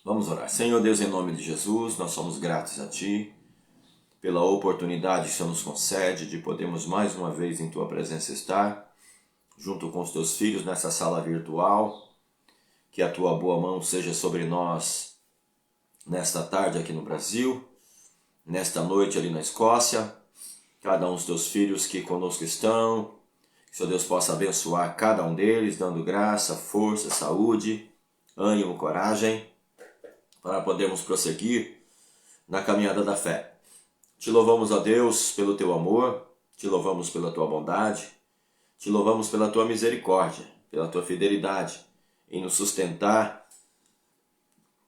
Vamos orar. Senhor Deus, em nome de Jesus, nós somos gratos a Ti pela oportunidade que o Senhor nos concede de podermos mais uma vez em Tua presença estar, junto com os Teus filhos nessa sala virtual. Que a Tua boa mão seja sobre nós nesta tarde aqui no Brasil, nesta noite ali na Escócia, cada um dos Teus filhos que conosco estão, que o Senhor Deus possa abençoar cada um deles, dando graça, força, saúde, ânimo, coragem, para podermos prosseguir na caminhada da fé. Te louvamos, ó Deus, pelo Teu amor, te louvamos pela Tua bondade, te louvamos pela Tua misericórdia, pela Tua fidelidade em nos sustentar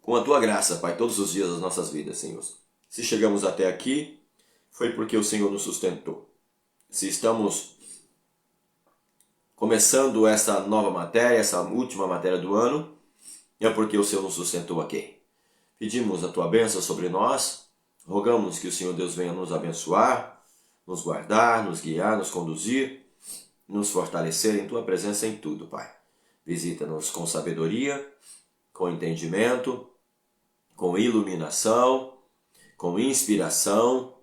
com a Tua graça, Pai, todos os dias das nossas vidas, Senhor. Se chegamos até aqui, foi porque o Senhor nos sustentou. Se estamos começando essa nova matéria, essa última matéria do ano, é porque o Senhor nos sustentou aqui. Pedimos a Tua bênção sobre nós, rogamos que o Senhor Deus venha nos abençoar, nos guardar, nos guiar, nos conduzir, nos fortalecer em Tua presença em tudo, Pai. Visita-nos com sabedoria, com entendimento, com iluminação, com inspiração,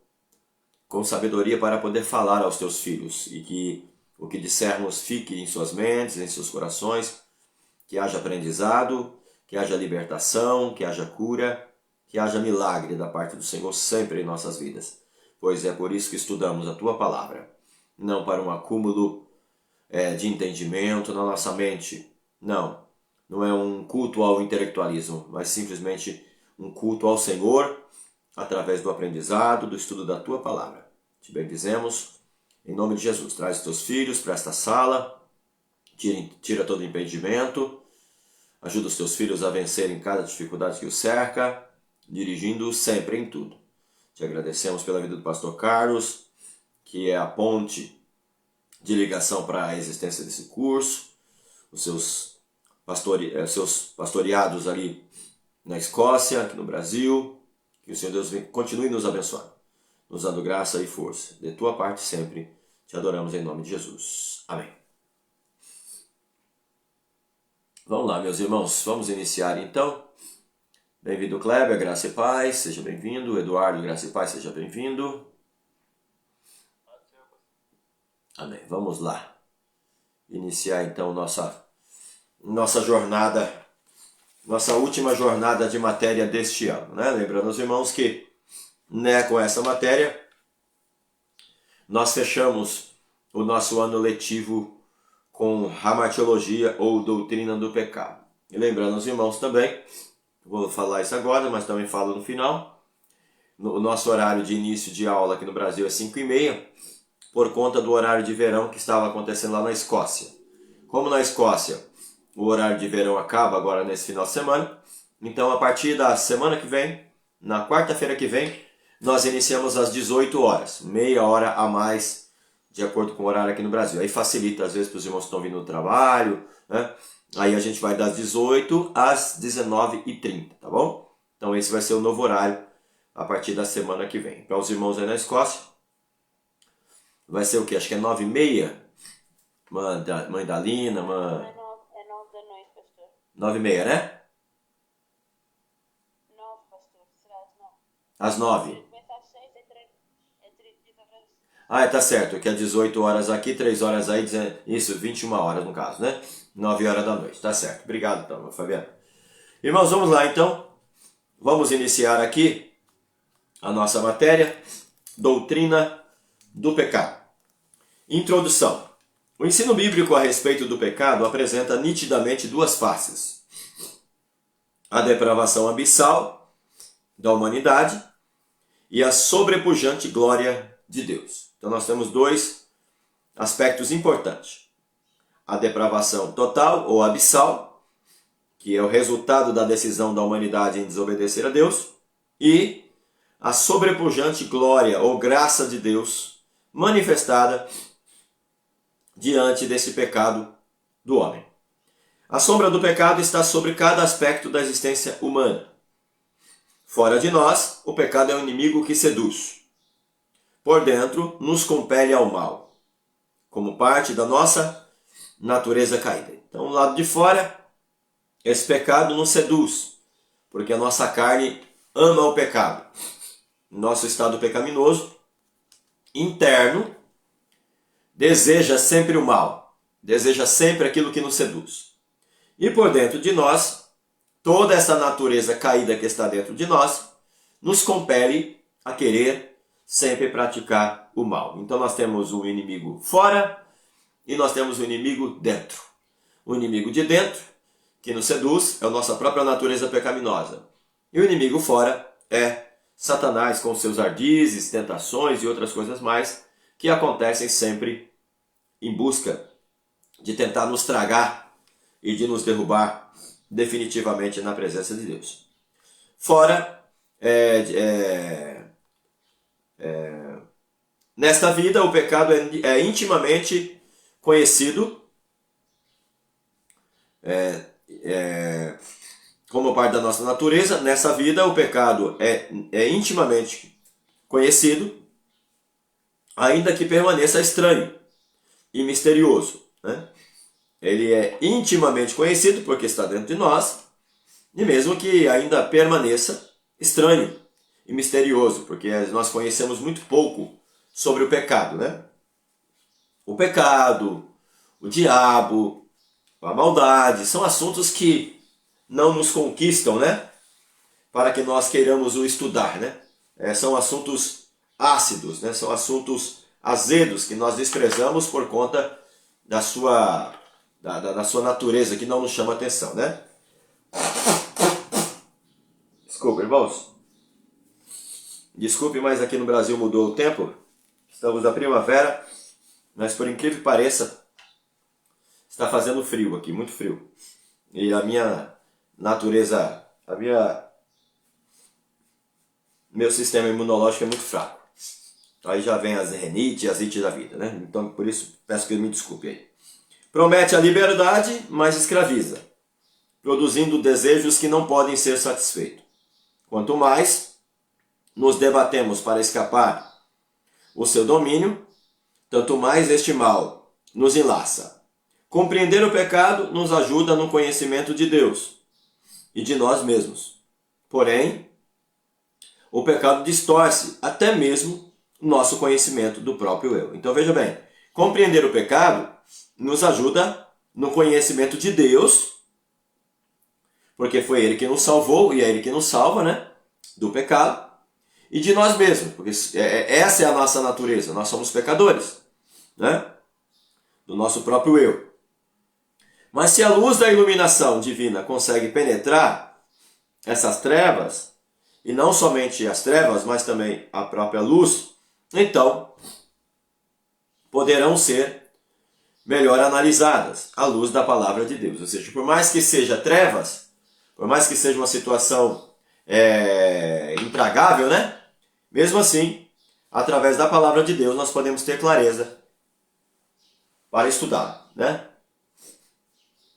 com sabedoria para poder falar aos Teus filhos e que o que dissermos fique em suas mentes, em seus corações, que haja aprendizado, que haja libertação, que haja cura, que haja milagre da parte do Senhor sempre em nossas vidas. Pois é por isso que estudamos a Tua palavra, não para um acúmulo de entendimento na nossa mente. Não é um culto ao intelectualismo, mas simplesmente um culto ao Senhor através do aprendizado, do estudo da Tua palavra. Te bendizemos, em nome de Jesus. Traz os Teus filhos para esta sala, tira todo impedimento, ajuda os Teus filhos a vencerem cada dificuldade que os cerca, dirigindo-os sempre em tudo. Te agradecemos pela vida do pastor Carlos, que é a ponte de ligação para a existência desse curso, os seus pastoreados ali na Escócia, aqui no Brasil. Que o Senhor Deus continue nos abençoando, nos dando graça e força. De Tua parte sempre, te adoramos em nome de Jesus. Amém. Vamos lá, meus irmãos, vamos iniciar então. Bem-vindo, Kleber, graça e paz, seja bem-vindo. Eduardo, graça e paz, seja bem-vindo. Amém. Vamos lá. Iniciar então nossa jornada, nossa última jornada de matéria deste ano, né? Lembrando aos irmãos que, com essa matéria, nós fechamos o nosso ano letivo com Ramatiologia ou Doutrina do Pecado. E lembrando aos irmãos também, vou falar isso agora, mas também falo no final, o nosso horário de início de aula aqui no Brasil é 5h30, por conta do horário de verão que estava acontecendo lá na Escócia. Como na Escócia o horário de verão acaba agora nesse final de semana, então a partir da semana que vem, na quarta-feira que vem, nós iniciamos às 18 horas, meia hora a mais, de acordo com o horário aqui no Brasil. Aí facilita às vezes para os irmãos que estão vindo do trabalho, né? Aí a gente vai das 18 às 19h30, tá bom? Então esse vai ser o novo horário a partir da semana que vem. Para os irmãos aí na Escócia, vai ser o quê? Acho que é 9h30. Mãe da Lina, É 9 da noite, pastor. 9h30, né? 9, pastor. Será Às às 9? 9. Começa às 6, é 30 horas. Ah, tá certo, que é 18 horas aqui, 3 horas aí, isso, 21 horas no caso, né? 9 horas da noite, tá certo. Obrigado então, Fabiano. Irmãos, vamos lá então. Vamos iniciar aqui a nossa matéria, Doutrina do Pecado. Introdução. O ensino bíblico a respeito do pecado apresenta nitidamente duas faces. A depravação abissal da humanidade e a sobrepujante glória de Deus. Então nós temos dois aspectos importantes. A depravação total ou abissal, que é o resultado da decisão da humanidade em desobedecer a Deus, e a sobrepujante glória ou graça de Deus manifestada diante desse pecado do homem. A sombra do pecado está sobre cada aspecto da existência humana. Fora de nós, o pecado é um inimigo que seduz. Por dentro, nos compele ao mal, como parte da nossa natureza caída. Então, do lado de fora, esse pecado nos seduz porque a nossa carne ama o pecado. Nosso estado pecaminoso interno deseja sempre o mal, deseja sempre aquilo que nos seduz. E por dentro de nós, toda essa natureza caída que está dentro de nós nos compele a querer sempre praticar o mal. Então nós temos um inimigo fora e nós temos um inimigo dentro. O inimigo de dentro, que nos seduz, é a nossa própria natureza pecaminosa. E o inimigo fora é Satanás com seus ardizes, tentações e outras coisas mais que acontecem sempre em busca de tentar nos tragar e de nos derrubar definitivamente na presença de Deus. Fora, nesta vida, o pecado é intimamente conhecido como parte da nossa natureza. Nessa vida, o pecado é intimamente conhecido, ainda que permaneça estranho e misterioso, né? Ele é intimamente conhecido porque está dentro de nós, e mesmo que ainda permaneça estranho e misterioso, porque nós conhecemos muito pouco sobre o pecado, né? O pecado, o diabo, a maldade, são assuntos que não nos conquistam, né? Para que nós queiramos o estudar, né? São assuntos ácidos, né? São assuntos azedos que nós desprezamos por conta da sua natureza, que não nos chama atenção, né? Desculpa, irmãos. Desculpe, mas aqui no Brasil mudou o tempo. Estamos na primavera, mas por incrível que pareça, está fazendo frio aqui, muito frio. E a minha natureza, meu sistema imunológico é muito fraco. Aí já vem as renite e as ites da vida, né? Então por isso peço que me desculpe aí. Promete a liberdade, mas escraviza, produzindo desejos que não podem ser satisfeitos. Quanto mais nos debatemos para escapar o seu domínio, tanto mais este mal nos enlaça. Compreender o pecado nos ajuda no conhecimento de Deus e de nós mesmos. Porém, o pecado distorce até mesmo o nosso conhecimento do próprio eu. Então veja bem, compreender o pecado nos ajuda no conhecimento de Deus, porque foi Ele que nos salvou e é Ele que nos salva, né, do pecado, e de nós mesmos, porque essa é a nossa natureza, nós somos pecadores, né, do nosso próprio eu. Mas se a luz da iluminação divina consegue penetrar essas trevas, e não somente as trevas, mas também a própria luz, então poderão ser melhor analisadas à luz da palavra de Deus. Ou seja, por mais que seja trevas, por mais que seja uma situação intragável, né? Mesmo assim, através da palavra de Deus, nós podemos ter clareza para estudar, né?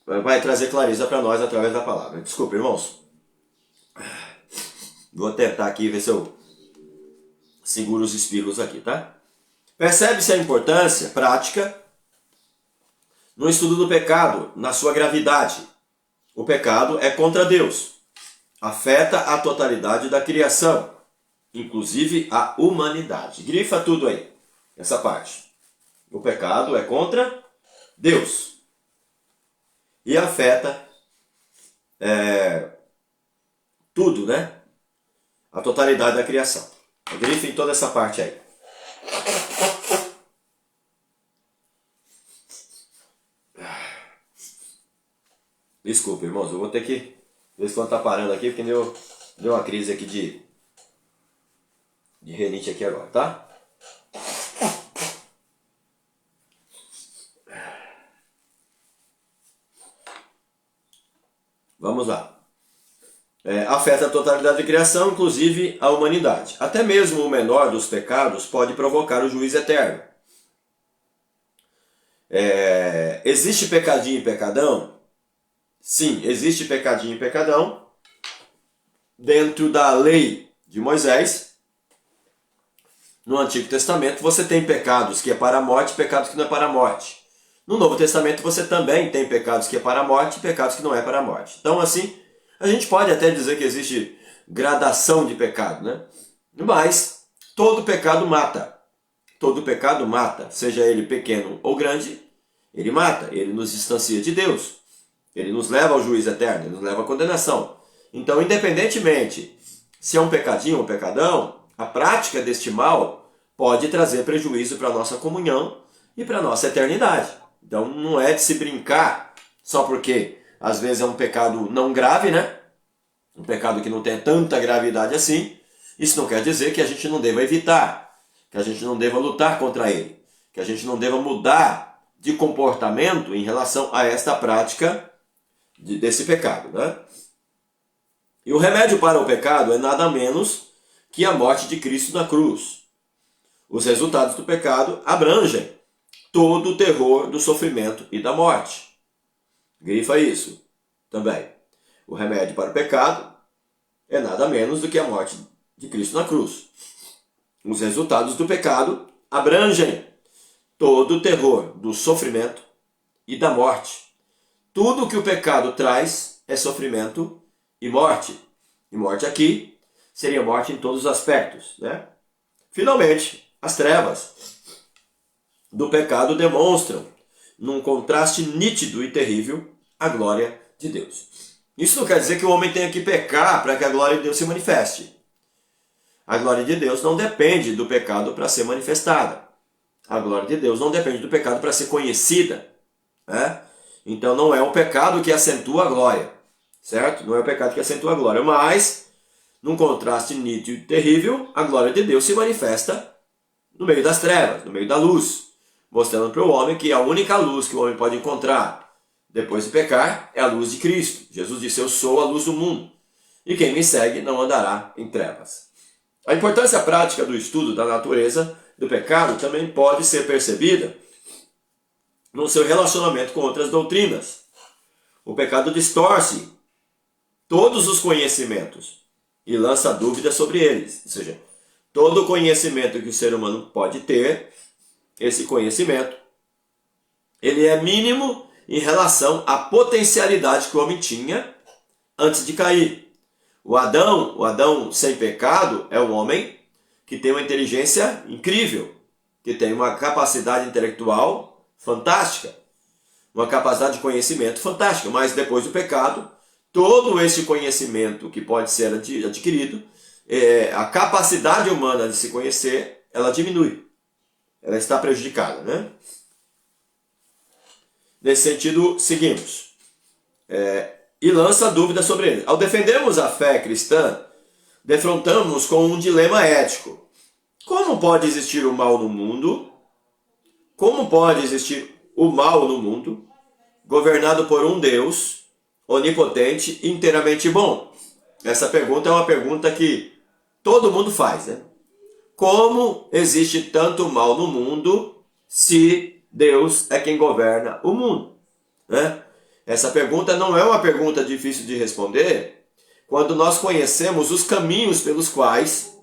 Vai trazer clareza para nós através da palavra. Desculpa, irmãos. Vou tentar aqui ver se eu seguro os espirros aqui, tá? Percebe-se a importância prática no estudo do pecado, na sua gravidade. O pecado é contra Deus. Afeta a totalidade da criação, inclusive a humanidade. Grifa tudo aí, essa parte. O pecado é contra Deus. E afeta tudo, né? A totalidade da criação. Grife em toda essa parte aí. Desculpa, irmãos, eu vou ter que ver se quando tá parando aqui, porque deu uma crise aqui de renite aqui agora, tá? Vamos lá. Afeta a totalidade da criação, inclusive a humanidade. Até mesmo o menor dos pecados pode provocar o juízo eterno. Existe pecadinho e pecadão? Sim, existe pecadinho e pecadão dentro da lei de Moisés. No Antigo Testamento você tem pecados que é para a morte e pecados que não é para a morte. No Novo Testamento você também tem pecados que é para a morte e pecados que não é para a morte. Então assim, A gente pode até dizer que existe gradação de pecado, né? Mas todo pecado mata. Todo pecado mata, seja ele pequeno ou grande, ele mata, ele nos distancia de Deus. Ele nos leva ao juízo eterno, ele nos leva à condenação. Então, independentemente se é um pecadinho ou um pecadão, a prática deste mal pode trazer prejuízo para a nossa comunhão e para a nossa eternidade. Então, não é de se brincar só porque às vezes é um pecado não grave, né? Um pecado que não tem tanta gravidade assim. Isso não quer dizer que a gente não deva evitar, que a gente não deva lutar contra ele, que a gente não deva mudar de comportamento em relação a esta prática desse pecado, né? E o remédio para o pecado é nada menos que a morte de Cristo na cruz. Os resultados do pecado abrangem todo o terror do sofrimento e da morte. Grifa isso também. O remédio para o pecado é nada menos do que a morte de Cristo na cruz. Os resultados do pecado abrangem todo o terror do sofrimento e da morte. Tudo que o pecado traz é sofrimento e morte. E morte aqui seria morte em todos os aspectos, né? Finalmente, as trevas do pecado demonstram, num contraste nítido e terrível, a glória de Deus. Isso não quer dizer que o homem tenha que pecar para que a glória de Deus se manifeste. A glória de Deus não depende do pecado para ser manifestada. A glória de Deus não depende do pecado para ser conhecida, né? Então não é o pecado que acentua a glória, certo? Não é o pecado que acentua a glória, mas, num contraste nítido e terrível, a glória de Deus se manifesta no meio das trevas, no meio da luz, mostrando para o homem que a única luz que o homem pode encontrar depois de pecar é a luz de Cristo. Jesus disse: eu sou a luz do mundo, e quem me segue não andará em trevas. A importância prática do estudo da natureza do pecado também pode ser percebida no seu relacionamento com outras doutrinas. O pecado distorce todos os conhecimentos e lança dúvidas sobre eles. Ou seja, todo conhecimento que o ser humano pode ter, esse conhecimento, ele é mínimo em relação à potencialidade que o homem tinha antes de cair. O Adão sem pecado é um homem que tem uma inteligência incrível, que tem uma capacidade intelectual fantástica, uma capacidade de conhecimento fantástica, mas depois do pecado, todo esse conhecimento que pode ser adquirido, a capacidade humana de se conhecer, ela diminui, ela está prejudicada, né? Nesse sentido, seguimos. E lança dúvidas sobre ele. Ao defendermos a fé cristã, defrontamos com um dilema ético. Como pode existir o mal no mundo? Como pode existir o mal no mundo, governado por um Deus onipotente e inteiramente bom? Essa pergunta é uma pergunta que todo mundo faz, né? Como existe tanto mal no mundo se Deus é quem governa o mundo, né? Essa pergunta não é uma pergunta difícil de responder quando nós conhecemos os caminhos pelos quais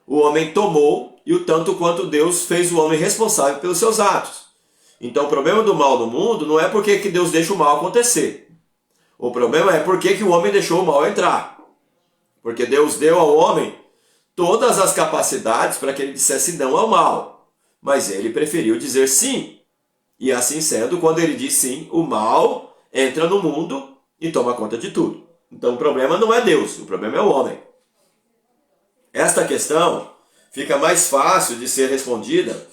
o homem tomou e o tanto quanto Deus fez o homem responsável pelos seus atos. Então o problema do mal no mundo não é porque que Deus deixa o mal acontecer. O problema é porque que o homem deixou o mal entrar. Porque Deus deu ao homem todas as capacidades para que ele dissesse não ao mal. Mas ele preferiu dizer sim. E assim sendo, quando ele diz sim, o mal entra no mundo e toma conta de tudo. Então o problema não é Deus, o problema é o homem. Esta questão fica mais fácil de ser respondida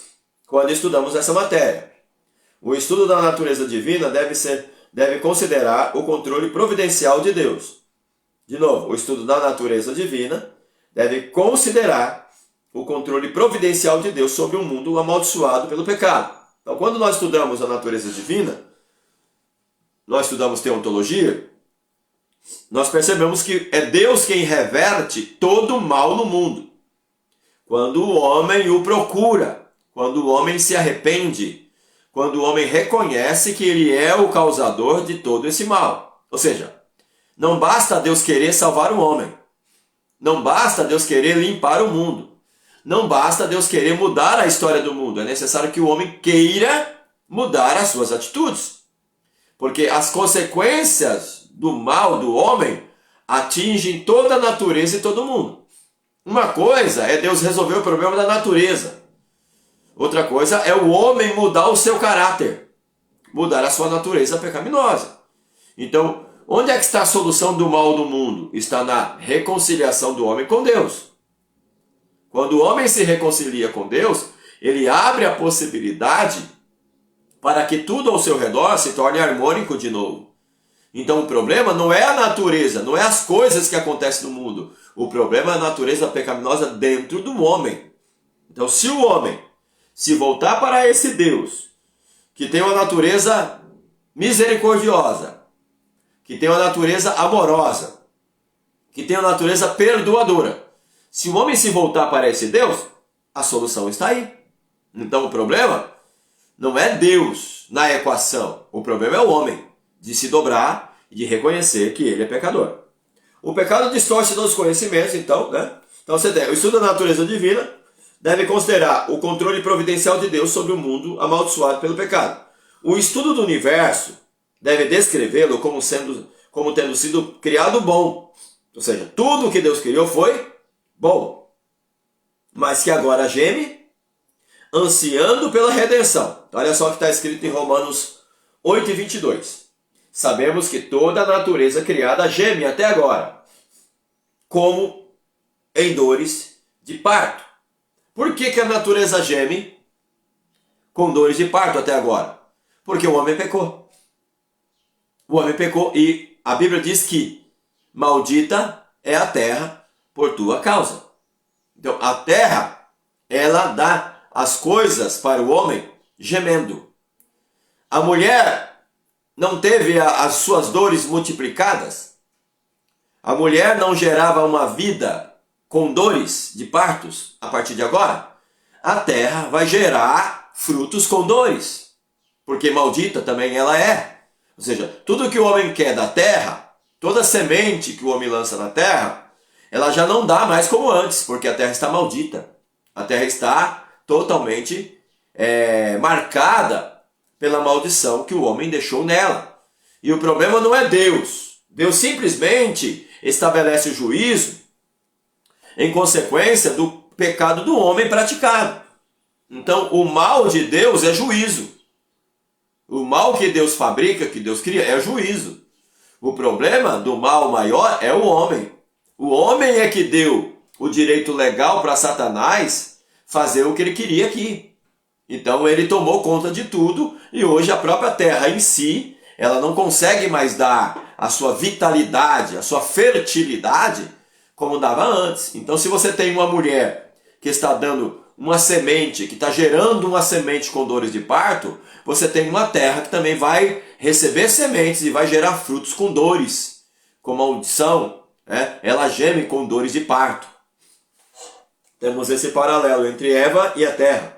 quando estudamos essa matéria. O estudo da natureza divina deve considerar o controle providencial de Deus. De novo, o estudo da natureza divina deve considerar o controle providencial de Deus sobre um mundo amaldiçoado pelo pecado. Então, quando nós estudamos a natureza divina, nós estudamos teontologia, nós percebemos que é Deus quem reverte todo o mal no mundo. Quando o homem o procura, quando o homem se arrepende, quando o homem reconhece que ele é o causador de todo esse mal. Ou seja, não basta Deus querer salvar o homem. Não basta Deus querer limpar o mundo. Não basta Deus querer mudar a história do mundo. É necessário que o homem queira mudar as suas atitudes. Porque as consequências do mal do homem atingem toda a natureza e todo mundo. Uma coisa é Deus resolver o problema da natureza. Outra coisa é o homem mudar o seu caráter, mudar a sua natureza pecaminosa. Então, onde é que está a solução do mal do mundo? Está na reconciliação do homem com Deus. Quando o homem se reconcilia com Deus, ele abre a possibilidade para que tudo ao seu redor se torne harmônico de novo. Então o problema não é a natureza, não é as coisas que acontecem no mundo. O problema é a natureza pecaminosa dentro do homem. Então se o homem se voltar para esse Deus, que tem uma natureza misericordiosa, que tem uma natureza amorosa, que tem uma natureza perdoadora, se o homem se voltar para esse Deus, a solução está aí. Então o problema não é Deus na equação, o problema é o homem, de se dobrar e de reconhecer que ele é pecador. O pecado distorce todos os conhecimentos, então, né? Então o estudo da natureza divina deve considerar o controle providencial de Deus sobre o mundo amaldiçoado pelo pecado. O estudo do universo deve descrevê-lo como tendo sido criado bom. Ou seja, tudo que Deus criou foi bom, mas que agora geme, ansiando pela redenção. Então, olha só o que está escrito em Romanos 8:22. Sabemos que toda a natureza criada geme até agora, como em dores de parto. Por que a natureza geme com dores de parto até agora? Porque o homem pecou. O homem pecou e a Bíblia diz que maldita é a terra por tua causa. Então a terra, ela dá as coisas para o homem gemendo. A mulher não teve as suas dores multiplicadas. A mulher não gerava uma vida com dores de partos a partir de agora. A terra vai gerar frutos com dores, porque maldita também ela é. Ou seja, tudo que o homem quer da terra, toda semente que o homem lança na terra, ela já não dá mais como antes, porque a terra está maldita. A terra está totalmente marcada pela maldição que o homem deixou nela. E o problema não é Deus. Deus simplesmente estabelece o juízo em consequência do pecado do homem praticado. Então, o mal de Deus é juízo. O mal que Deus fabrica, que Deus cria, é juízo. O problema do mal maior é o homem. O homem é que deu o direito legal para Satanás fazer o que ele queria aqui. Então ele tomou conta de tudo e hoje a própria terra em si, ela não consegue mais dar a sua vitalidade, a sua fertilidade como dava antes. Então se você tem uma mulher que está dando uma semente, que está gerando uma semente com dores de parto, você tem uma terra que também vai receber sementes e vai gerar frutos com dores, com maldição, né? Ela geme com dores de parto. Temos esse paralelo entre Eva e a terra.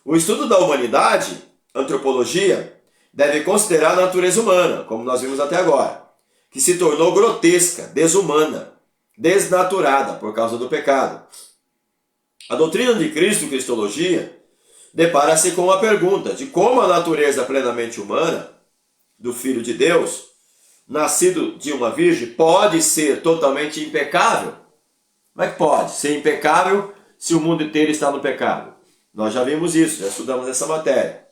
O estudo da humanidade, antropologia, deve considerar a natureza humana, como nós vimos até agora, que se tornou grotesca, desumana, desnaturada por causa do pecado. A doutrina de Cristo, cristologia, depara-se com a pergunta de como a natureza plenamente humana do Filho de Deus, nascido de uma virgem, pode ser totalmente impecável. Como é que pode ser impecável se o mundo inteiro está no pecado? Nós já vimos isso, já estudamos essa matéria.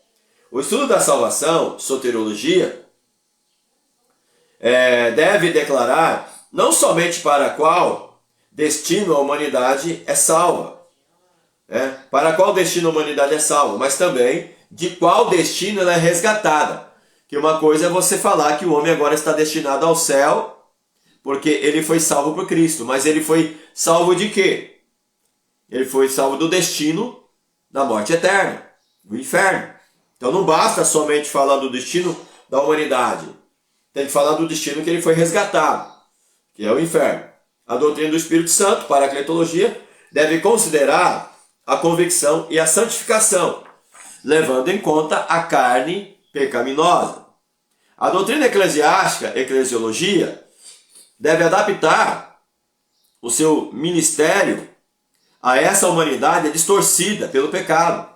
O estudo da salvação, soteriologia, deve declarar não somente para qual destino a humanidade é salva, para qual destino a humanidade é salva, mas também de qual destino ela é resgatada. Que uma coisa é você falar que o homem agora está destinado ao céu, porque ele foi salvo por Cristo, mas ele foi salvo de quê? Ele foi salvo do destino da morte eterna, do inferno. Então não basta somente falar do destino da humanidade, tem que falar do destino que ele foi resgatado, que é o inferno. A doutrina do Espírito Santo, paracletologia, deve considerar a convicção e a santificação, levando em conta a carne pecaminosa. A doutrina eclesiástica, eclesiologia, deve adaptar o seu ministério a essa humanidade distorcida pelo pecado,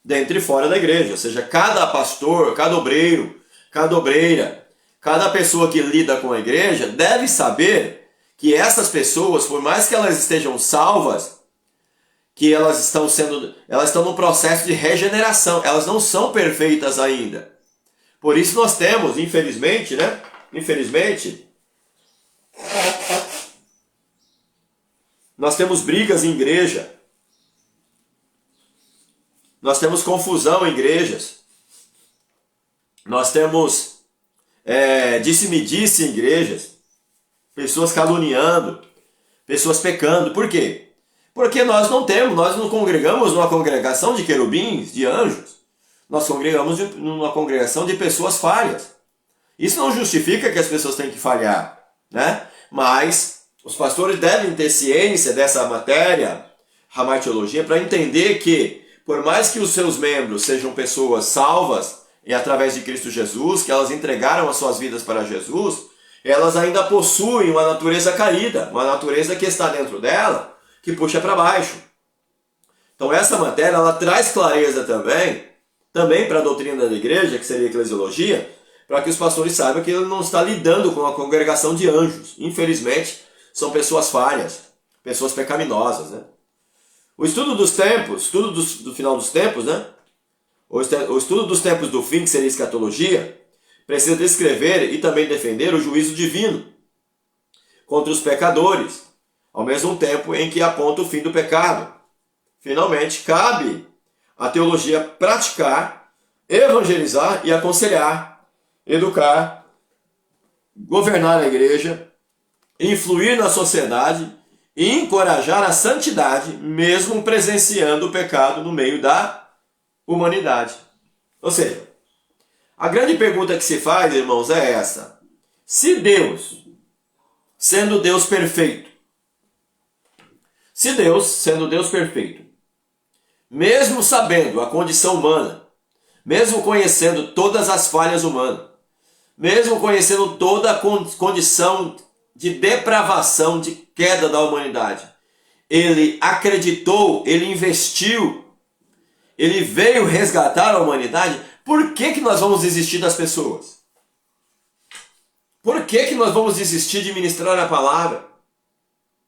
dentro e fora da igreja. Ou seja, cada pastor, cada obreiro, cada obreira, Cada pessoa que lida com a igreja deve saber que essas pessoas, por mais que elas estejam salvas, que elas estão no processo de regeneração, elas não são perfeitas ainda. Por isso nós temos, infelizmente, né? Infelizmente, nós temos brigas em igreja. Nós temos confusão em igrejas. Nós temos disse-me-disse em igrejas. Pessoas caluniando. Pessoas pecando. Por quê? Porque nós não congregamos numa congregação de querubins, de anjos. Nós congregamos numa congregação de pessoas falhas. Isso não justifica que as pessoas têm que falhar, né? Mas os pastores devem ter ciência dessa matéria, hamartiologia, para entender que, por mais que os seus membros sejam pessoas salvas e através de Cristo Jesus, que elas entregaram as suas vidas para Jesus, elas ainda possuem uma natureza caída, uma natureza que está dentro dela, que puxa para baixo. Então essa matéria, ela traz clareza também para a doutrina da igreja, que seria a eclesiologia, para que os pastores saibam que ele não está lidando com a congregação de anjos. Infelizmente, são pessoas falhas, pessoas pecaminosas, né? O estudo dos tempos, estudo do final dos tempos, né? O estudo dos tempos do fim, que seria a escatologia, precisa descrever e também defender o juízo divino contra os pecadores, ao mesmo tempo em que aponta o fim do pecado. Finalmente, cabe à teologia praticar, evangelizar e aconselhar, educar, governar a igreja, influir na sociedade e encorajar a santidade, mesmo presenciando o pecado no meio da humanidade. Ou seja, a grande pergunta que se faz, irmãos, é essa: se Deus, sendo Deus perfeito, mesmo sabendo a condição humana, mesmo conhecendo todas as falhas humanas, mesmo conhecendo toda a condição de depravação, de queda da humanidade, ele acreditou, ele investiu, ele veio resgatar a humanidade. Por que nós vamos desistir das pessoas? Por que nós vamos desistir de ministrar a palavra?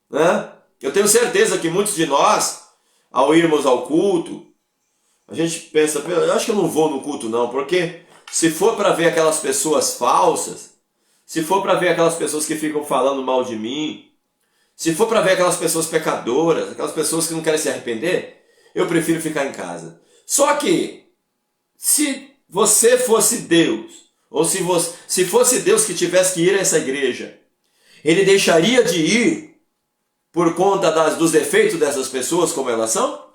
Né? Eu tenho certeza que muitos de nós, ao irmos ao culto, a gente pensa, eu acho que eu não vou no culto não, porque se for para ver aquelas pessoas falsas, se for para ver aquelas pessoas que ficam falando mal de mim, se for para ver aquelas pessoas pecadoras, aquelas pessoas que não querem se arrepender, eu prefiro ficar em casa. Só que, se você fosse Deus, ou se fosse Deus que tivesse que ir a essa igreja, ele deixaria de ir por conta dos defeitos dessas pessoas como elas são?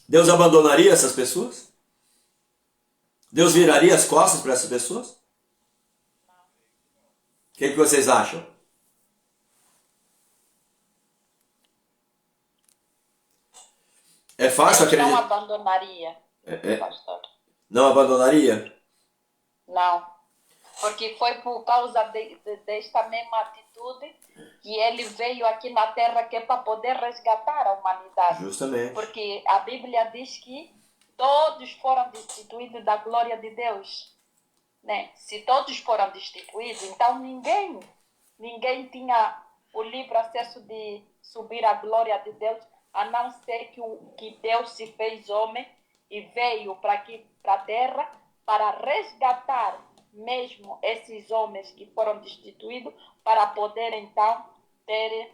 Deus abandonaria essas pessoas? Deus viraria as costas para essas pessoas? O que vocês acham? É fácil acreditar? Não abandonaria, pastor. Não abandonaria? Não, porque foi por causa desta mesma atitude que ele veio aqui na Terra, que é para poder resgatar a humanidade. Justamente. Porque a Bíblia diz que todos foram destituídos da glória de Deus. Né? Se todos foram destituídos, então ninguém tinha o livre acesso de subir à glória de Deus, a não ser que Deus se fez homem e veio para aqui, para a Terra, para resgatar mesmo esses homens que foram destituídos, para poder então ter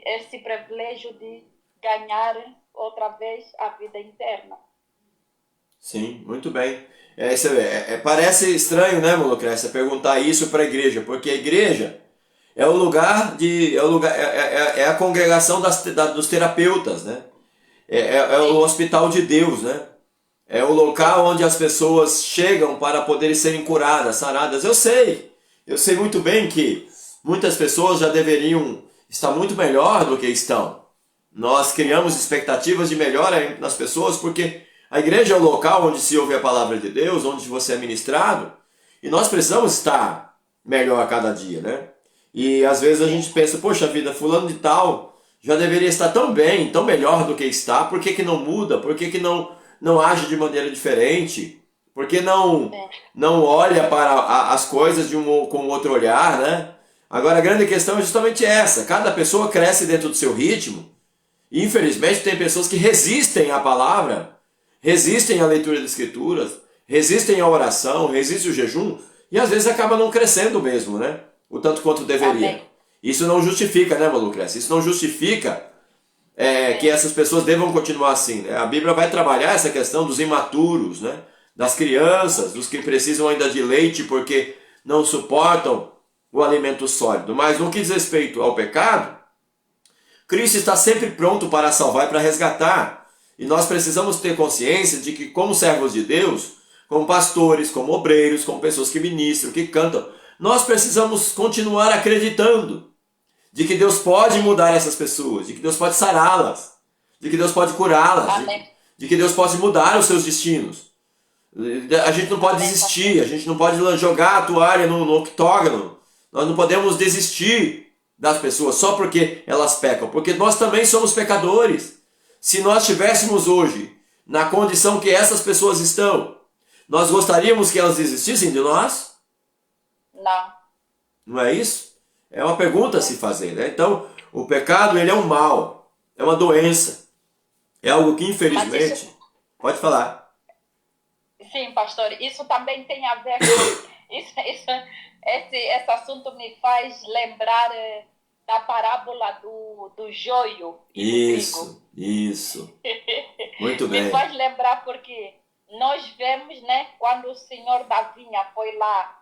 esse privilégio de ganhar outra vez a vida eterna. Sim, muito bem. Parece estranho, né, Monocrécia, perguntar isso para a igreja, porque a igreja é é a congregação dos terapeutas, né? É o hospital de Deus, né? É o local onde as pessoas chegam para poderem serem curadas, saradas. Eu sei muito bem que muitas pessoas já deveriam estar muito melhor do que estão. Nós criamos expectativas de melhora nas pessoas porque a igreja é o local onde se ouve a palavra de Deus, onde você é ministrado, e nós precisamos estar melhor a cada dia, né? E às vezes a gente pensa, poxa vida, fulano de tal já deveria estar tão bem, tão melhor do que está, por que que não muda? Por que que não age de maneira diferente? Por que não olha para as coisas com outro olhar, né? Agora a grande questão é justamente essa, cada pessoa cresce dentro do seu ritmo, e infelizmente tem pessoas que resistem à palavra, resistem à leitura das escrituras, resistem à oração, resistem ao jejum, e às vezes acaba não crescendo mesmo, né? O tanto quanto deveria. Amém. Isso não justifica, né, Lucrécia? Isso não justifica que essas pessoas devam continuar assim, né? A Bíblia vai trabalhar essa questão dos imaturos, né? Das crianças, dos que precisam ainda de leite porque não suportam o alimento sólido. Mas no que diz respeito ao pecado, Cristo está sempre pronto para salvar e para resgatar. E nós precisamos ter consciência de que, como servos de Deus, como pastores, como obreiros, como pessoas que ministram, que cantam, nós precisamos continuar acreditando de que Deus pode mudar essas pessoas, de que Deus pode sará-las, de que Deus pode curá-las, de que Deus pode mudar os seus destinos. A gente não pode desistir, a gente não pode jogar a toalha no octógono, nós não podemos desistir das pessoas só porque elas pecam, porque nós também somos pecadores. Se nós estivéssemos hoje na condição que essas pessoas estão, nós gostaríamos que elas desistissem de nós? Não. Não é isso? É uma pergunta a se fazer, né? Então, o pecado, ele é um mal, é uma doença, é algo que infelizmente... Pode falar. Sim, pastor, isso também tem a ver com... esse assunto me faz lembrar da parábola do joio e do trigo. Isso. Muito bem. Me faz lembrar porque nós vemos, né, quando o senhor da vinha foi lá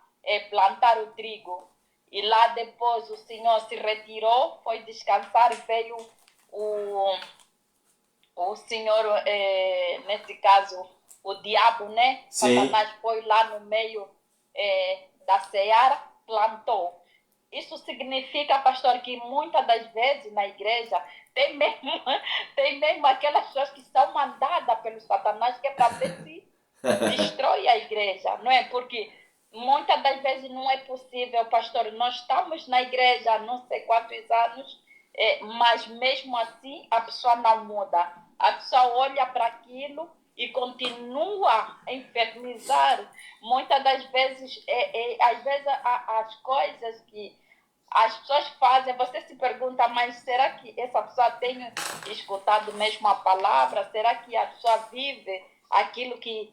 plantar o trigo, e lá depois o senhor se retirou, foi descansar, veio o senhor, nesse caso, o diabo, né? Sim. Satanás foi lá no meio da seara, plantou. Isso significa, pastor, que muitas das vezes na igreja tem mesmo aquelas pessoas que são mandadas pelo Satanás, que é para ver se destrói a igreja, não é? Porque muitas das vezes não é possível, pastor, nós estamos na igreja há não sei quantos anos, mas mesmo assim a pessoa não muda. A pessoa olha para aquilo e continua a infernizar. Muitas das vezes, às vezes as coisas que as pessoas fazem, você se pergunta, mas será que essa pessoa tem escutado mesmo a palavra? Será que a pessoa vive aquilo que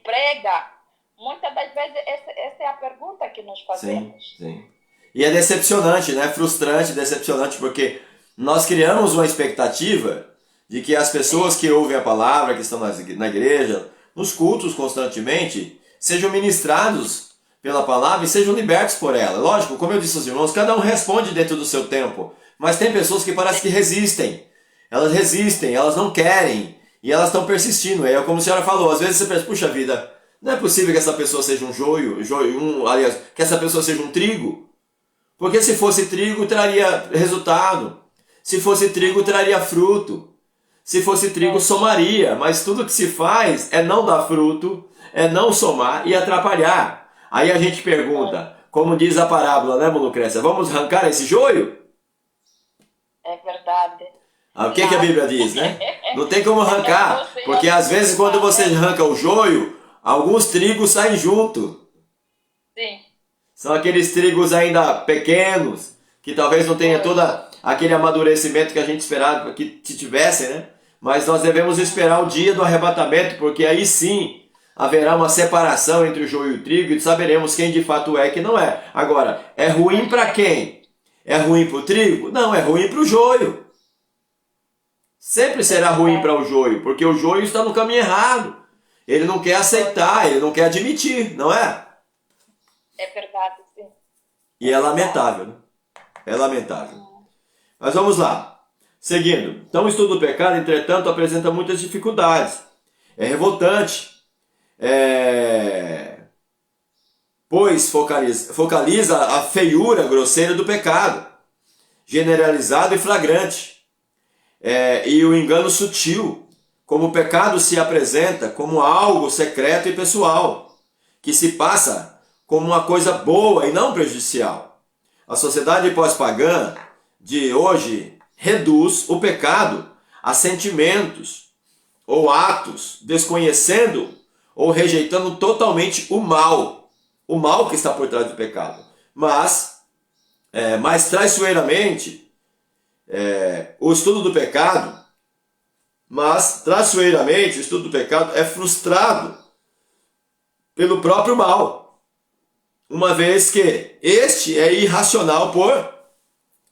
prega? Muitas das vezes essa é a pergunta que nós fazemos. Sim. E é decepcionante, né? Frustrante, decepcionante, porque nós criamos uma expectativa de que as pessoas que ouvem a palavra, que estão na igreja, nos cultos constantemente, sejam ministrados pela palavra e sejam libertos por ela. Lógico, como eu disse aos irmãos, cada um responde dentro do seu tempo, mas tem pessoas que parece que resistem, elas não querem, e elas estão persistindo. É como a senhora falou, às vezes você pensa, puxa vida, não é possível que essa pessoa seja um joio, aliás, que essa pessoa seja um trigo, porque se fosse trigo traria resultado, se fosse trigo traria fruto, se fosse trigo somaria, mas tudo que se faz é não dar fruto, é não somar e atrapalhar. Aí a gente pergunta, como diz a parábola, né, Lucrécia? Vamos arrancar esse joio? É verdade. O que a Bíblia diz, né? Não tem como arrancar, porque às vezes quando você arranca o joio, alguns trigos saem junto. Sim. São aqueles trigos ainda pequenos, que talvez não tenha todo aquele amadurecimento que a gente esperava que tivesse, né? Mas nós devemos esperar o dia do arrebatamento, porque aí sim haverá uma separação entre o joio e o trigo e saberemos quem de fato é e quem não é. Agora, é ruim para quem? É ruim para o trigo? Não, é ruim para o joio. Sempre será ruim para o joio, porque o joio está no caminho errado. Ele não quer aceitar, ele não quer admitir, não é? É verdade, sim. E é lamentável, né? É lamentável. Mas vamos lá. Seguindo. Então, o estudo do pecado, entretanto, apresenta muitas dificuldades. É revoltante. Pois focaliza a feiura grosseira do pecado, generalizado e flagrante, e o engano sutil, como o pecado se apresenta como algo secreto e pessoal, que se passa como uma coisa boa e não prejudicial. A sociedade pós-pagã de hoje reduz o pecado a sentimentos ou atos, desconhecendo ou rejeitando totalmente o mal que está por trás do pecado. Mas, mais traiçoeiramente, o estudo do pecado, é frustrado pelo próprio mal, uma vez que este é irracional por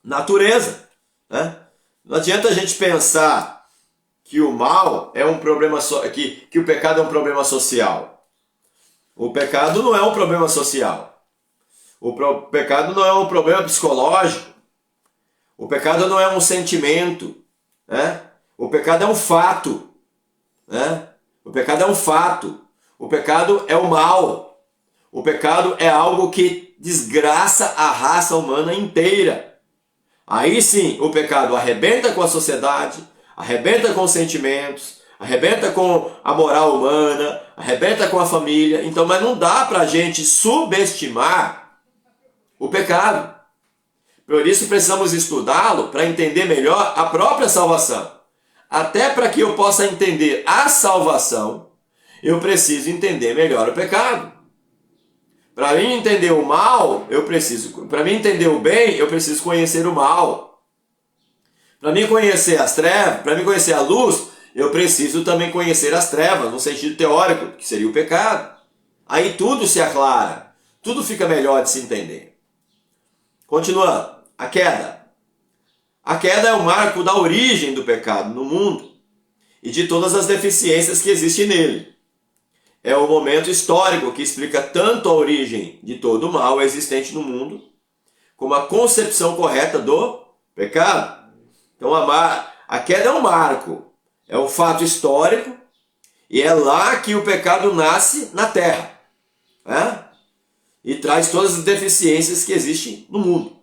natureza, né? Não adianta a gente pensar que o mal é um problema, que o pecado é um problema social. O pecado não é um problema social. Pecado não é um problema psicológico. O pecado não é um sentimento, né? O pecado é um fato, né? O pecado é um fato. O pecado é o mal. O pecado é algo que desgraça a raça humana inteira. Aí sim, o pecado arrebenta com a sociedade, arrebenta com os sentimentos, arrebenta com a moral humana, arrebenta com a família. Então, mas não dá pra gente subestimar o pecado. Por isso precisamos estudá-lo para entender melhor a própria salvação. Até para que eu possa entender a salvação, eu preciso entender melhor o pecado. Para mim entender o mal, para mim entender o bem, eu preciso conhecer o mal. Para mim conhecer as trevas, para mim conhecer a luz, eu preciso também conhecer as trevas, no sentido teórico, que seria o pecado. Aí tudo se aclara, tudo fica melhor de se entender. Continuando, a queda. A queda é o marco da origem do pecado no mundo e de todas as deficiências que existem nele. É o momento histórico que explica tanto a origem de todo o mal existente no mundo, como a concepção correta do pecado. Então a queda é um marco, é um fato histórico, e é lá que o pecado nasce na terra, né? E traz todas as deficiências que existem no mundo.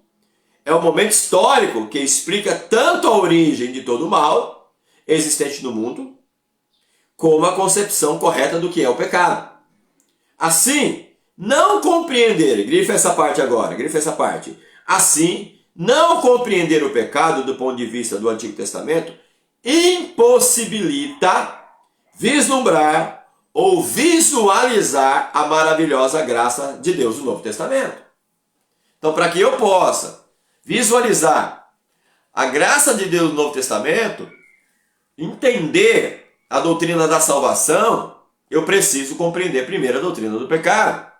É o momento histórico que explica tanto a origem de todo o mal existente no mundo, como a concepção correta do que é o pecado. Assim, não compreender, grifa essa parte agora, grifa essa parte. Assim, não compreender o pecado do ponto de vista do Antigo Testamento impossibilita vislumbrar ou visualizar a maravilhosa graça de Deus no Novo Testamento. Então, para que eu possa visualizar a graça de Deus no Novo Testamento, entender a doutrina da salvação, eu preciso compreender primeiro a doutrina do pecado.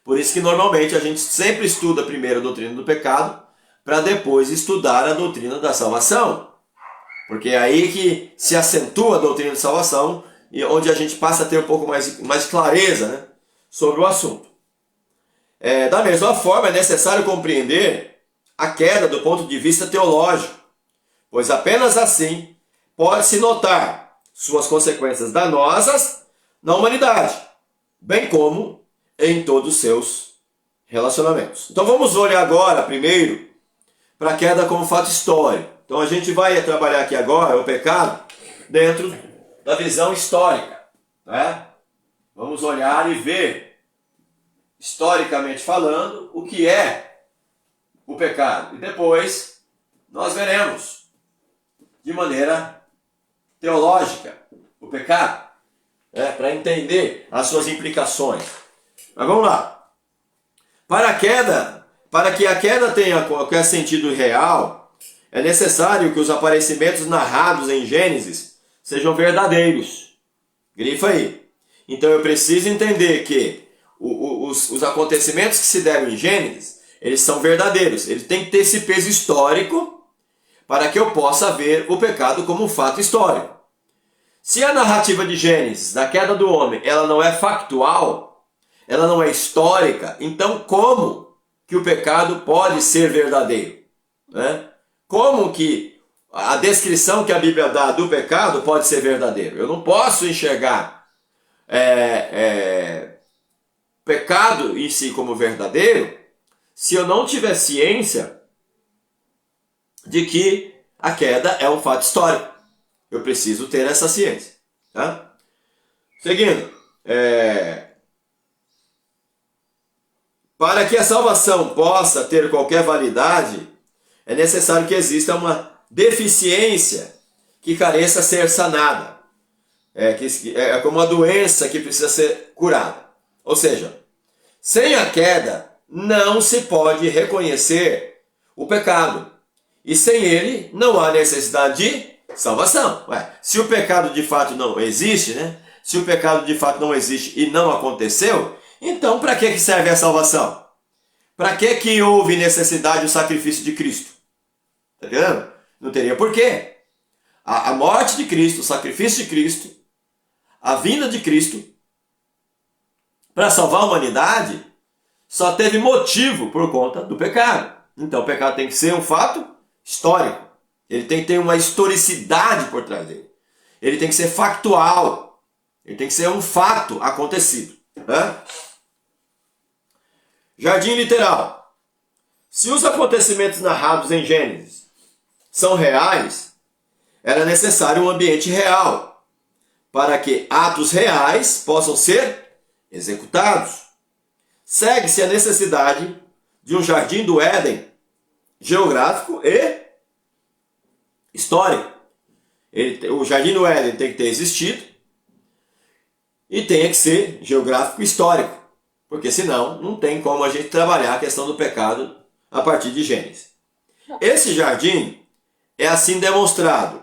Por isso que normalmente a gente sempre estuda primeiro a doutrina do pecado, para depois estudar a doutrina da salvação. Porque é aí que se acentua a doutrina da salvação, e onde a gente passa a ter um pouco mais clareza, né, sobre o assunto. Da mesma forma, é necessário compreender a queda do ponto de vista teológico, pois apenas assim pode-se notar suas consequências danosas na humanidade, bem como em todos os seus relacionamentos. Então vamos olhar agora, primeiro, para a queda como fato histórico. Então a gente vai trabalhar aqui agora o pecado dentro da visão histórica, né? Vamos olhar e ver, historicamente falando, o que é o pecado. E depois nós veremos, de maneira teológica, o pecado, para entender as suas implicações. Mas vamos lá. Para que a queda tenha qualquer sentido real, é necessário que os aparecimentos narrados em Gênesis sejam verdadeiros. Grifa aí. Então eu preciso entender que os acontecimentos que se deram em Gênesis, eles são verdadeiros. Eles têm que ter esse peso histórico para que eu possa ver o pecado como um fato histórico. Se a narrativa de Gênesis, da queda do homem, ela não é factual, ela não é histórica, então como que o pecado pode ser verdadeiro? Né? Como que a descrição que a Bíblia dá do pecado pode ser verdadeiro? Eu não posso enxergar pecado em si como verdadeiro se eu não tiver ciência de que a queda é um fato histórico. Eu preciso ter essa ciência. Tá? Seguindo. Para que a salvação possa ter qualquer validade, é necessário que exista uma deficiência que careça ser sanada. É como uma doença que precisa ser curada. Ou seja, sem a queda não se pode reconhecer o pecado. E sem ele não há necessidade de salvação. Se o pecado de fato não existe, né? Se o pecado de fato não existe e não aconteceu, então para que serve a salvação? Para que houve necessidade do sacrifício de Cristo? Está entendendo? Não teria porquê. A morte de Cristo, o sacrifício de Cristo, a vinda de Cristo, para salvar a humanidade, só teve motivo por conta do pecado. Então o pecado tem que ser um fato histórico. Ele tem que ter uma historicidade por trás dele. Ele tem que ser factual. Ele tem que ser um fato acontecido. Jardim literal. Se os acontecimentos narrados em Gênesis são reais, era necessário um ambiente real para que atos reais possam ser executados. Segue-se a necessidade de um jardim do Éden geográfico e histórico. O jardim do Éden tem que ter existido e tem que ser geográfico e histórico, porque senão não tem como a gente trabalhar a questão do pecado a partir de Gênesis. Esse jardim é assim demonstrado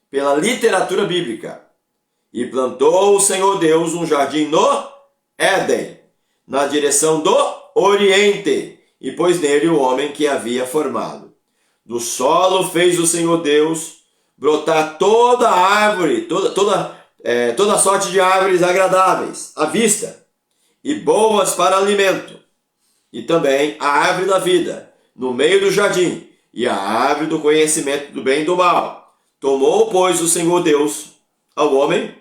pela literatura bíblica. E plantou o Senhor Deus um jardim no Éden, na direção do Oriente, e pôs nele o homem que havia formado. Do solo fez o Senhor Deus brotar toda árvore, toda sorte de árvores agradáveis à vista e boas para alimento, e também a árvore da vida no meio do jardim e a árvore do conhecimento do bem e do mal. Tomou, pois, o Senhor Deus ao homem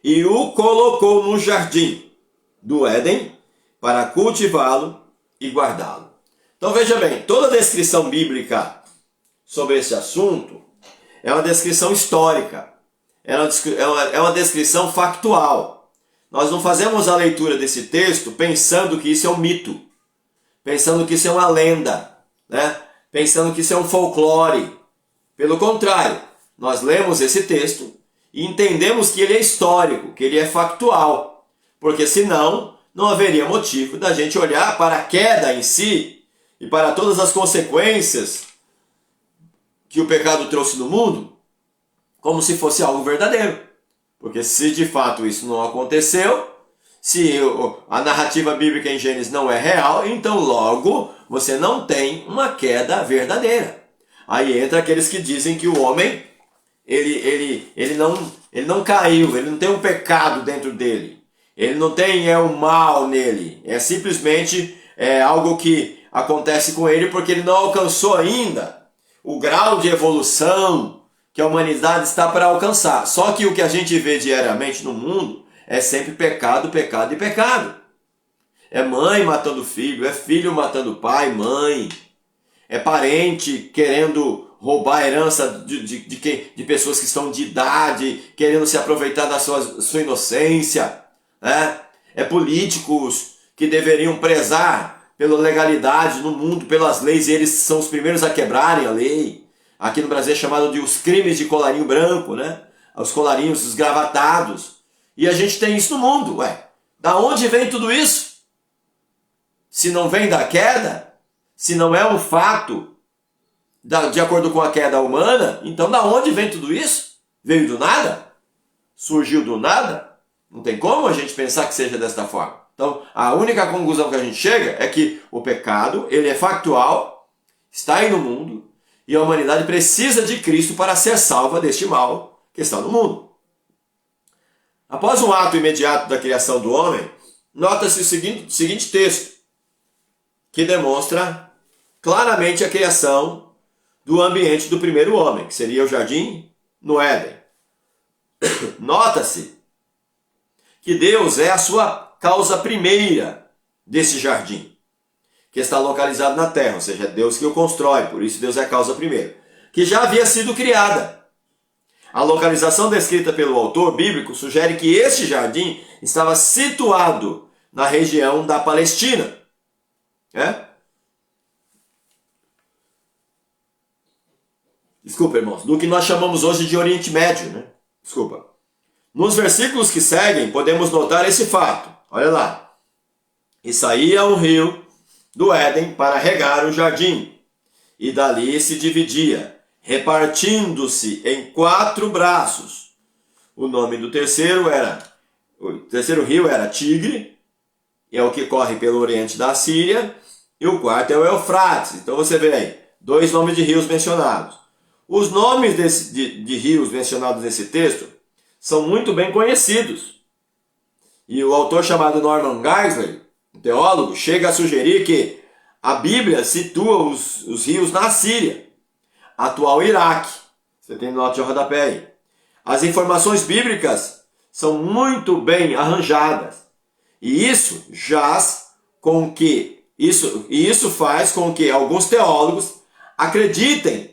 e o colocou no jardim do Éden para cultivá-lo e guardá-lo. Então veja bem, toda a descrição bíblica sobre esse assunto é uma descrição histórica, é uma descrição factual. Nós não fazemos a leitura desse texto pensando que isso é um mito, pensando que isso é uma lenda, né? Pensando que isso é um folclore. Pelo contrário, nós lemos esse texto e entendemos que ele é histórico, que ele é factual, porque senão não haveria motivo da gente olhar para a queda em si e para todas as consequências que o pecado trouxe no mundo como se fosse algo verdadeiro. Porque se de fato isso não aconteceu, se a narrativa bíblica em Gênesis não é real, então logo você não tem uma queda verdadeira. Aí entra aqueles que dizem que o homem ele não caiu, ele não tem um pecado dentro dele, ele não tem o mal nele, é simplesmente algo que acontece com ele porque ele não alcançou ainda o grau de evolução que a humanidade está para alcançar. Só que o que a gente vê diariamente no mundo é sempre pecado, pecado e pecado. É mãe matando filho, é filho matando pai, mãe, é parente querendo roubar a herança de pessoas que estão de idade, querendo se aproveitar da sua inocência, né? É políticos que deveriam prezar pela legalidade no mundo, pelas leis, e eles são os primeiros a quebrarem a lei. Aqui no Brasil é chamado de os crimes de colarinho branco, né? Os colarinhos esgravatados. E a gente tem isso no mundo, Da onde vem tudo isso? Se não vem da queda, se não é um fato de acordo com a queda humana, então da onde vem tudo isso? Veio do nada? Surgiu do nada? Não tem como a gente pensar que seja desta forma. Então, a única conclusão que a gente chega é que o pecado, ele é factual, está aí no mundo, e a humanidade precisa de Cristo para ser salva deste mal que está no mundo. Após um ato imediato da criação do homem, nota-se o seguinte texto, que demonstra claramente a criação do ambiente do primeiro homem, que seria o jardim no Éden. Nota-se que Deus é a sua causa primeira desse jardim, que está localizado na terra, ou seja, é Deus que o constrói, por isso Deus é a causa primeira, que já havia sido criada. A localização descrita pelo autor bíblico sugere que este jardim estava situado na região da Palestina. Desculpa, irmãos, do que nós chamamos hoje de Oriente Médio, né? Desculpa. Nos versículos que seguem, podemos notar esse fato. Olha lá. E saía um rio do Éden para regar o jardim, e dali se dividia, repartindo-se em 4 braços. O nome do terceiro rio era Tigre, é o que corre pelo oriente da Síria, e o quarto é o Eufrates. Então você vê aí, 2 nomes de rios mencionados. Os nomes de rios mencionados nesse texto são muito bem conhecidos. E o autor chamado Norman Geisler, um teólogo, chega a sugerir que a Bíblia situa os rios na Síria, atual Iraque. Você tem nota de rodapé aí. As informações bíblicas são muito bem arranjadas. E isso faz com que alguns teólogos acreditem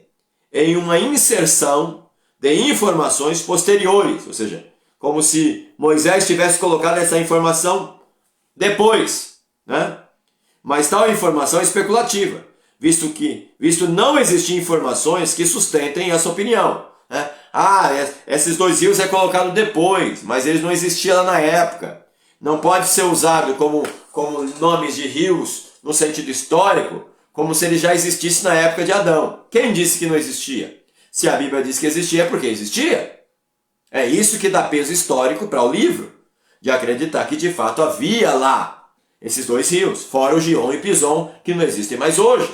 em uma inserção de informações posteriores, ou seja, como se Moisés tivesse colocado essa informação depois, né? Mas tal informação é especulativa, visto não existir informações que sustentem essa opinião, né? Esses 2 rios é colocado depois, mas eles não existiam lá na época. Não pode ser usado como nomes de rios no sentido histórico, como se ele já existisse na época de Adão. Quem disse que não existia? Se a Bíblia diz que existia, é porque existia. É isso que dá peso histórico para o livro, de acreditar que de fato havia lá esses 2 rios, fora o Gion e Pison, que não existem mais hoje,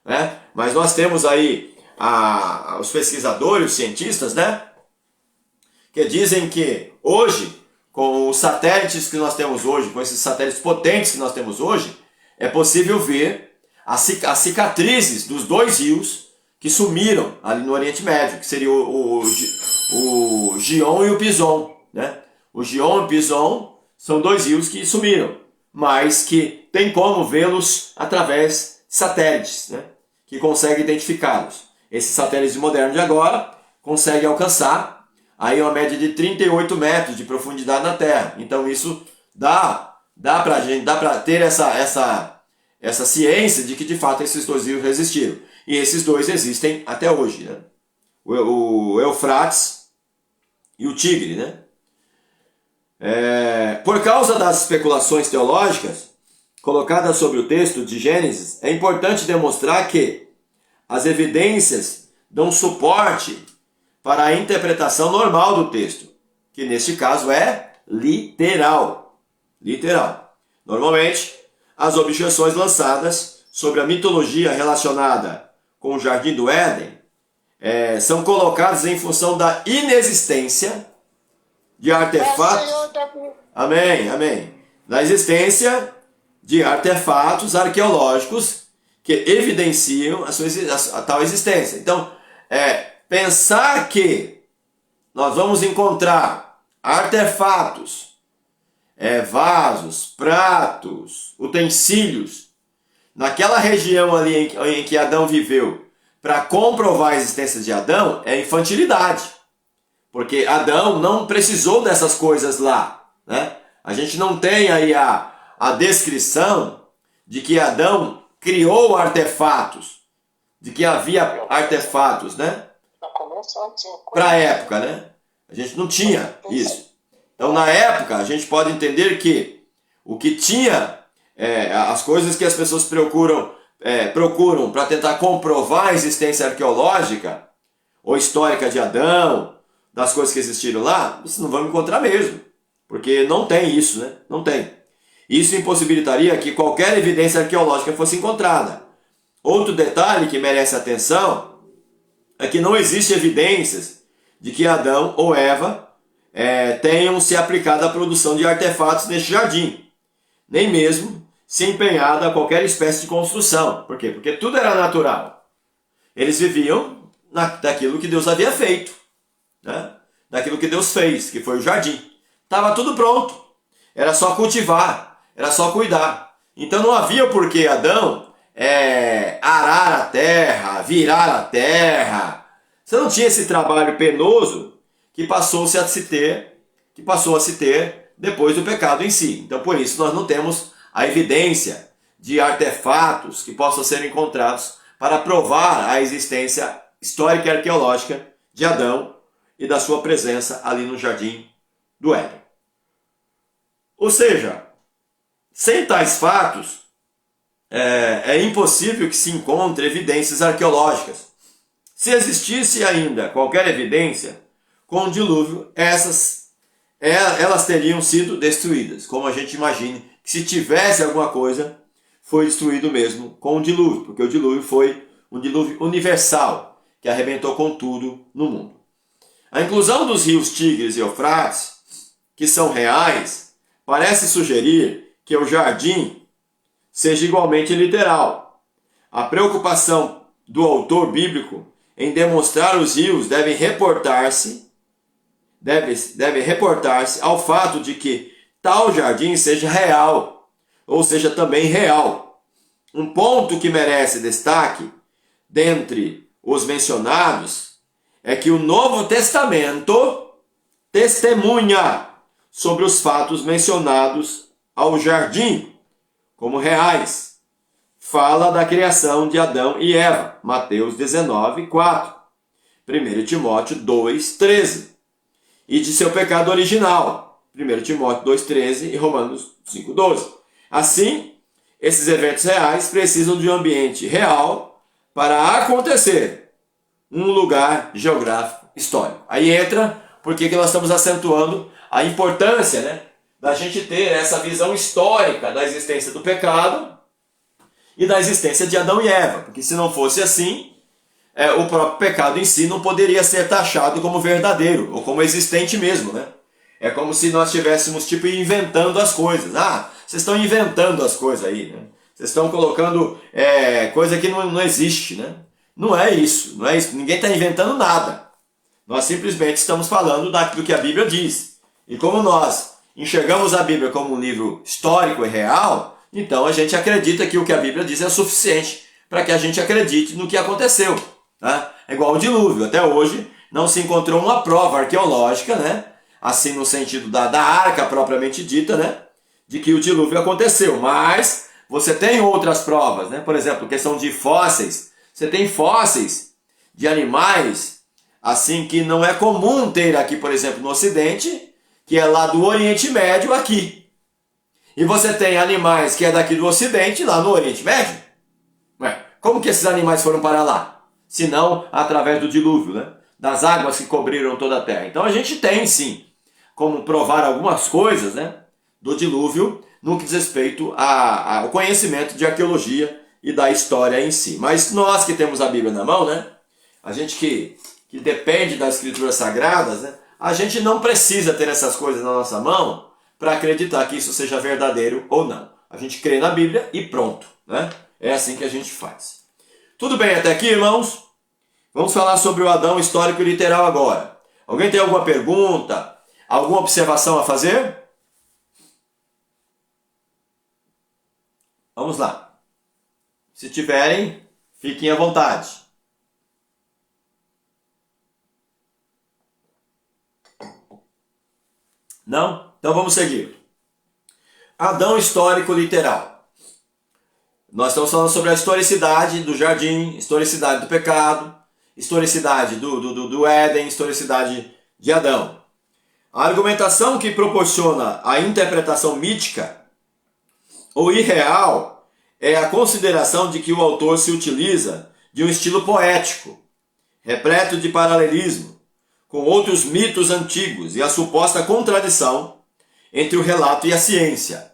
né? Mas nós temos aí os pesquisadores, os cientistas, né? Que dizem que hoje, com os satélites que nós temos hoje, com esses satélites potentes que nós temos hoje, é possível ver as cicatrizes dos 2 rios que sumiram ali no Oriente Médio, que seria o Gion e o Pison, né? O Gion e o Pison são 2 rios que sumiram, mas que tem como vê-los através de satélites, né? Que conseguem identificá-los. Esses satélites modernos de agora conseguem alcançar aí uma média de 38 metros de profundidade na Terra. Então isso dá para ter essa ciência de que de fato esses 2 rios existiram. E esses 2 existem até hoje, né? O Eufrates e o Tigre, né? Por causa das especulações teológicas colocadas sobre o texto de Gênesis, é importante demonstrar que as evidências dão suporte para a interpretação normal do texto, que neste caso é literal. Literal. Normalmente, as objeções lançadas sobre a mitologia relacionada com o Jardim do Éden são colocadas em função da inexistência de artefatos. Amém, amém. Da existência de artefatos arqueológicos que evidenciam a tal existência. Então, pensar que nós vamos encontrar artefatos, vasos, pratos, utensílios, naquela região ali em que Adão viveu, para comprovar a existência de Adão, é infantilidade. Porque Adão não precisou dessas coisas lá, né? A gente não tem aí a descrição de que Adão criou artefatos, de que havia artefatos, né? Para a época, né? A gente não tinha isso. Então, na época, a gente pode entender que o que tinha, as coisas que as pessoas procuram para tentar comprovar a existência arqueológica ou histórica de Adão, das coisas que existiram lá, isso não vamos encontrar mesmo. Porque não tem isso, né? Não tem. Isso impossibilitaria que qualquer evidência arqueológica fosse encontrada. Outro detalhe que merece atenção é que não existe evidências de que Adão ou Eva tenham se aplicado à produção de artefatos neste jardim, nem mesmo se empenhado a qualquer espécie de construção. Por quê? Porque tudo era natural. Eles viviam daquilo que Deus havia feito, né? Daquilo que Deus fez, que foi o jardim. Estava tudo pronto. Era só cultivar, era só cuidar. Então não havia por que Adão arar a terra, virar a terra. Você não tinha esse trabalho penoso que passou a se ter depois do pecado em si. Então por isso nós não temos a evidência de artefatos que possam ser encontrados para provar a existência histórica e arqueológica de Adão e da sua presença ali no jardim do Éden. Ou seja, sem tais fatos, é impossível que se encontre evidências arqueológicas. Se existisse ainda qualquer evidência, com o dilúvio, elas teriam sido destruídas. Como a gente imagina que se tivesse alguma coisa, foi destruído mesmo com o dilúvio, porque o dilúvio foi um dilúvio universal, que arrebentou com tudo no mundo. A inclusão dos rios Tigres e Eufrates, que são reais, parece sugerir que o jardim seja igualmente literal. A preocupação do autor bíblico em demonstrar os rios deve reportar-se ao fato de que tal jardim seja real, ou seja também real. Um ponto que merece destaque dentre os mencionados é que o Novo Testamento testemunha sobre os fatos mencionados ao jardim como reais. Fala da criação de Adão e Eva, Mateus 19, 4, 1 Timóteo 2, 13, e de seu pecado original, 1 Timóteo 2, 13 e Romanos 5, 12. Assim, esses eventos reais precisam de um ambiente real para acontecer, um lugar geográfico histórico. Aí entra porque nós estamos acentuando a importância, da gente ter essa visão histórica da existência do pecado e da existência de Adão e Eva, porque se não fosse assim, o próprio pecado em si não poderia ser taxado como verdadeiro, ou como existente mesmo, É como se nós estivéssemos, inventando as coisas. Vocês estão inventando as coisas aí, Vocês estão colocando coisa que não existe, Não é isso, Ninguém está inventando nada. Nós simplesmente estamos falando daquilo que a Bíblia diz. E como nós enxergamos a Bíblia como um livro histórico e real, então a gente acredita que o que a Bíblia diz é o suficiente para que a gente acredite no que aconteceu. É igual o dilúvio. Até hoje não se encontrou uma prova arqueológica, assim no sentido da arca propriamente dita, de que o dilúvio aconteceu. Mas você tem outras provas, Por exemplo, questão de fósseis. Você tem fósseis de animais assim que não é comum ter aqui, por exemplo, no Ocidente, que é lá do Oriente Médio aqui. E você tem animais que é daqui do Ocidente, lá no Oriente Médio. Como que esses animais foram para lá? Se não através do dilúvio, Das águas que cobriram toda a terra. Então a gente tem sim como provar algumas coisas, do dilúvio no que diz respeito ao conhecimento de arqueologia e da história em si. Mas nós que temos a Bíblia na mão, a gente que depende das escrituras sagradas, a gente não precisa ter essas coisas na nossa mão para acreditar que isso seja verdadeiro ou não. A gente crê na Bíblia e pronto, É assim que a gente faz. Tudo bem até aqui, irmãos? Vamos falar sobre o Adão histórico e literal agora. Alguém tem alguma pergunta? Alguma observação a fazer? Vamos lá. Se tiverem, fiquem à vontade. Não? Então vamos seguir. Adão histórico literal. Nós estamos falando sobre a historicidade do jardim, historicidade do pecado, historicidade do Éden, historicidade de Adão. A argumentação que proporciona a interpretação mítica ou irreal é a consideração de que o autor se utiliza de um estilo poético, repleto de paralelismo, com outros mitos antigos e a suposta contradição entre o relato e a ciência.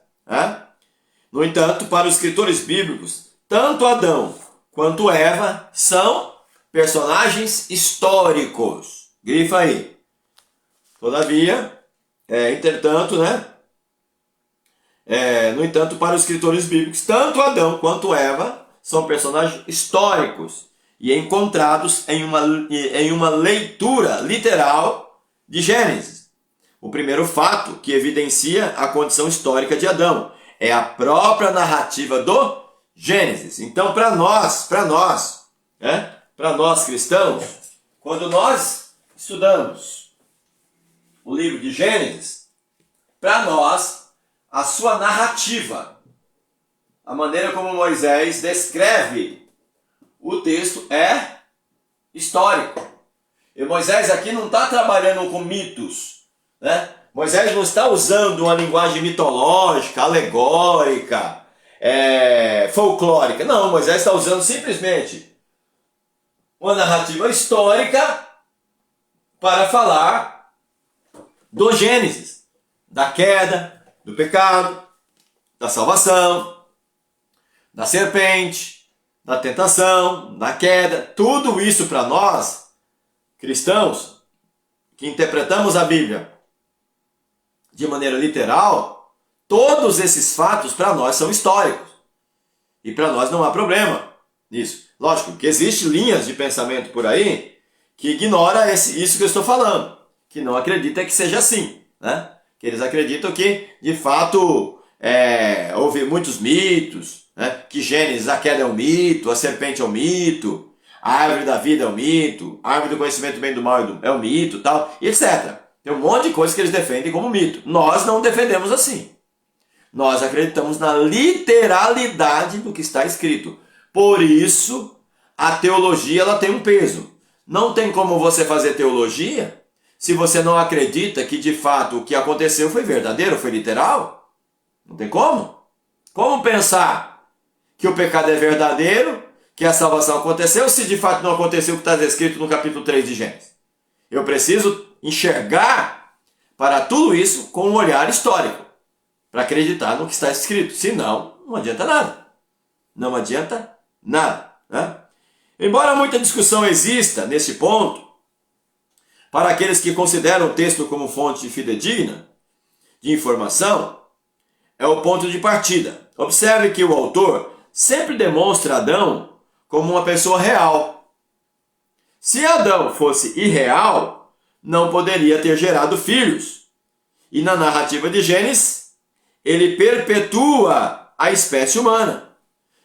No entanto, para os escritores bíblicos, tanto Adão quanto Eva são personagens históricos. Grifa aí. Todavia, entretanto, no entanto, para os escritores bíblicos, tanto Adão quanto Eva são personagens históricos e encontrados em uma leitura literal de Gênesis. O primeiro fato que evidencia a condição histórica de Adão é a própria narrativa do Gênesis. Então, para nós cristãos, quando nós estudamos o livro de Gênesis, para nós, a sua narrativa, a maneira como Moisés descreve o texto é histórico. E Moisés aqui não está trabalhando com mitos, né? Moisés não está usando uma linguagem mitológica, alegórica, folclórica. Não, Moisés está usando simplesmente uma narrativa histórica para falar do Gênesis, da queda, do pecado, da salvação, da serpente, da tentação, da queda. Tudo isso para nós, cristãos, que interpretamos a Bíblia de maneira literal, todos esses fatos para nós são históricos. E para nós não há problema nisso. Lógico que existem linhas de pensamento por aí que ignora isso que eu estou falando, que não acredita que seja assim, né? Que eles acreditam que, de fato, houve muitos mitos, né? Que Gênesis, a queda é um mito, a serpente é um mito, a árvore da vida é um mito, a árvore do conhecimento do bem e do mal é um mito, tal, e etc. Tem um monte de coisas que eles defendem como mito. Nós não defendemos assim. Nós acreditamos na literalidade do que está escrito. Por isso, a teologia ela tem um peso. Não tem como você fazer teologia se você não acredita que, de fato, o que aconteceu foi verdadeiro, foi literal. Não tem como. Como pensar que o pecado é verdadeiro, que a salvação aconteceu, se de fato não aconteceu o que está escrito no capítulo 3 de Gênesis? Eu preciso enxergar para tudo isso com um olhar histórico, para acreditar no que está escrito. Senão, não adianta nada. Não adianta nada, né? Embora muita discussão exista nesse ponto, para aqueles que consideram o texto como fonte fidedigna de informação, é o ponto de partida. Observe que o autor sempre demonstra Adão como uma pessoa real. Se Adão fosse irreal, não poderia ter gerado filhos. E na narrativa de Gênesis, ele perpetua a espécie humana,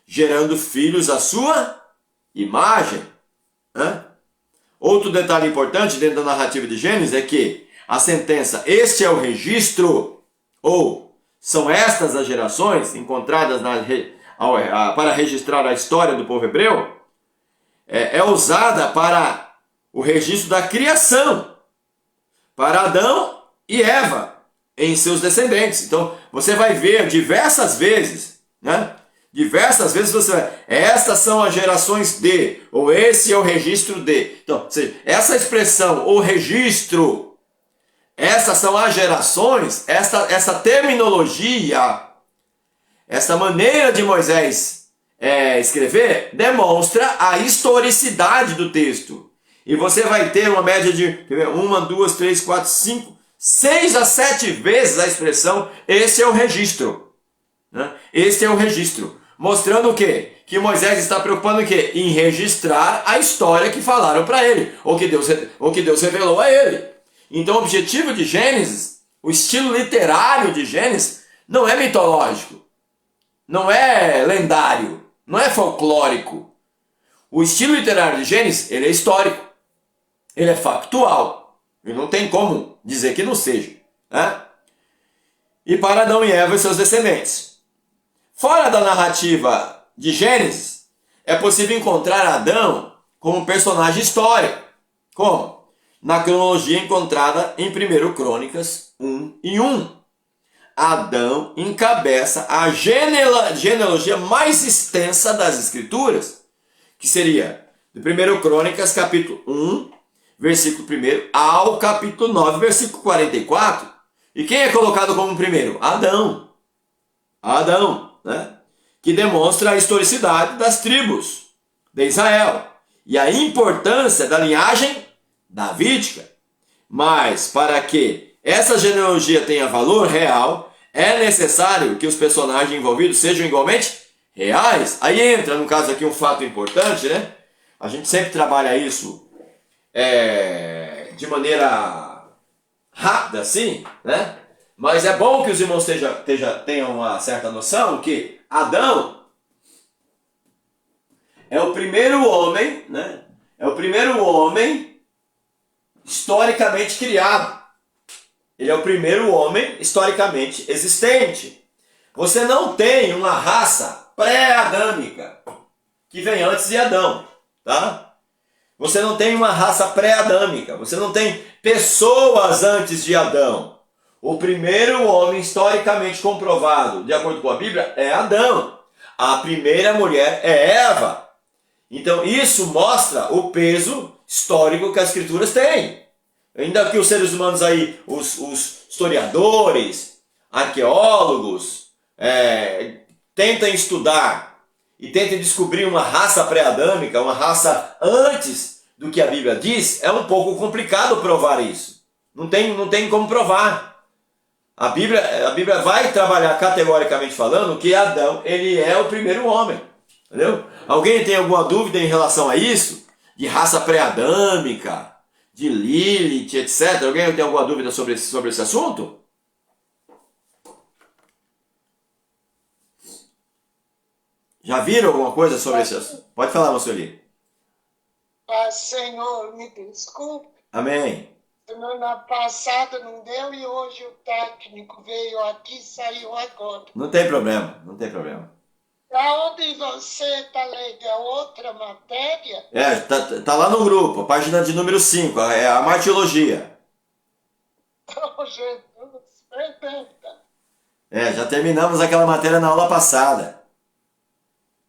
gerando filhos à sua imagem. Outro detalhe importante dentro da narrativa de Gênesis é que a sentença, este é o registro, ou são estas as gerações encontradas para registrar a história do povo hebreu, é usada para o registro da criação, para Adão e Eva em seus descendentes. Então, você vai ver diversas vezes, né? Diversas vezes você vai, estas são as gerações de, ou esse é o registro de. Então, ou seja, essa expressão, o registro, essas são as gerações, essa terminologia, essa maneira de Moisés escrever, demonstra a historicidade do texto. E você vai ter uma média de 1, 2, 3, 4, 5, 6 a 7 vezes a expressão, esse é o registro. Né? Esse é o registro. Mostrando o quê? Que Moisés está preocupado em quê? Em registrar a história que falaram para ele, ou que Deus revelou a ele. Então o objetivo de Gênesis, o estilo literário de Gênesis, não é mitológico, não é lendário, não é folclórico. O estilo literário de Gênesis, ele é histórico, ele é factual, e não tem como dizer que não seja. Né? E para Adão e Eva e seus descendentes. Fora da narrativa de Gênesis, é possível encontrar Adão como um personagem histórico. Como? Na cronologia encontrada em 1 Crônicas 1:1. Adão encabeça a genealogia mais extensa das Escrituras, que seria de 1 Crônicas, capítulo 1, versículo 1 ao capítulo 9, versículo 44. E quem é colocado como primeiro? Adão. Adão. Né? Que demonstra a historicidade das tribos de Israel e a importância da linhagem davídica. Mas para que essa genealogia tenha valor real, é necessário que os personagens envolvidos sejam igualmente reais. Aí entra, no caso aqui, um fato importante, né? A gente sempre trabalha isso de maneira rápida, assim, né? Mas é bom que os irmãos tenham uma certa noção que Adão é o primeiro homem, né? É o primeiro homem historicamente criado. Ele é o primeiro homem historicamente existente. Você não tem uma raça pré-adâmica que vem antes de Adão, tá? Você não tem uma raça pré-adâmica. Você não tem pessoas antes de Adão. O primeiro homem historicamente comprovado, de acordo com a Bíblia, é Adão. A primeira mulher é Eva. Então isso mostra o peso histórico que as escrituras têm. Ainda que os seres humanos aí, os historiadores, arqueólogos, tentem estudar e tentem descobrir uma raça pré-adâmica, uma raça antes do que a Bíblia diz, é um pouco complicado provar isso. Não tem como provar. A Bíblia vai trabalhar categoricamente falando que Adão, ele é o primeiro homem. Entendeu? Alguém tem alguma dúvida em relação a isso? De raça pré-adâmica, de Lilith, etc. Alguém tem alguma dúvida sobre esse assunto? Já viram alguma coisa sobre esse assunto? Pode falar, Moçoli. Senhor, me desculpe. Amém. Semana passada não deu e hoje o técnico veio aqui e saiu agora. Não tem problema, não tem problema. Aonde você está lendo a outra matéria? Tá lá no grupo, página de número 5, é a martiologia. Oh, Jesus, pergunta. Já terminamos aquela matéria na aula passada.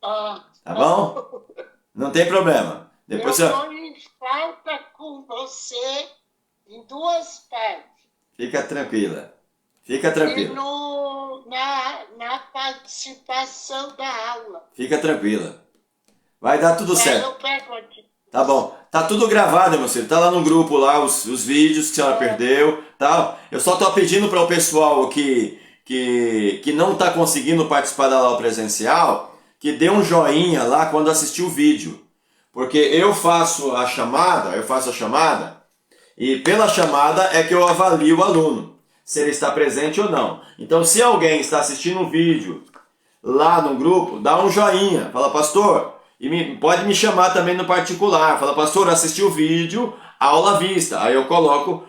Tá bom? Não tem problema. Depois eu estou em falta com você em duas partes. Fica tranquila. Fica tranquila. E na participação da aula. Fica tranquila. Vai dar tudo certo. Eu pego aqui. Tá bom. Tá tudo gravado, meu filho. Tá lá no grupo lá os vídeos que a senhora perdeu, tá? Eu só tô pedindo para o pessoal que não tá conseguindo participar da aula presencial, que dê um joinha lá quando assistir o vídeo. Porque eu faço a chamada, e pela chamada é que eu avalio o aluno, se ele está presente ou não. Então, se alguém está assistindo o vídeo lá no grupo, dá um joinha, fala, pastor, pode me chamar também no particular, fala, pastor, assisti o vídeo, aula vista, aí eu coloco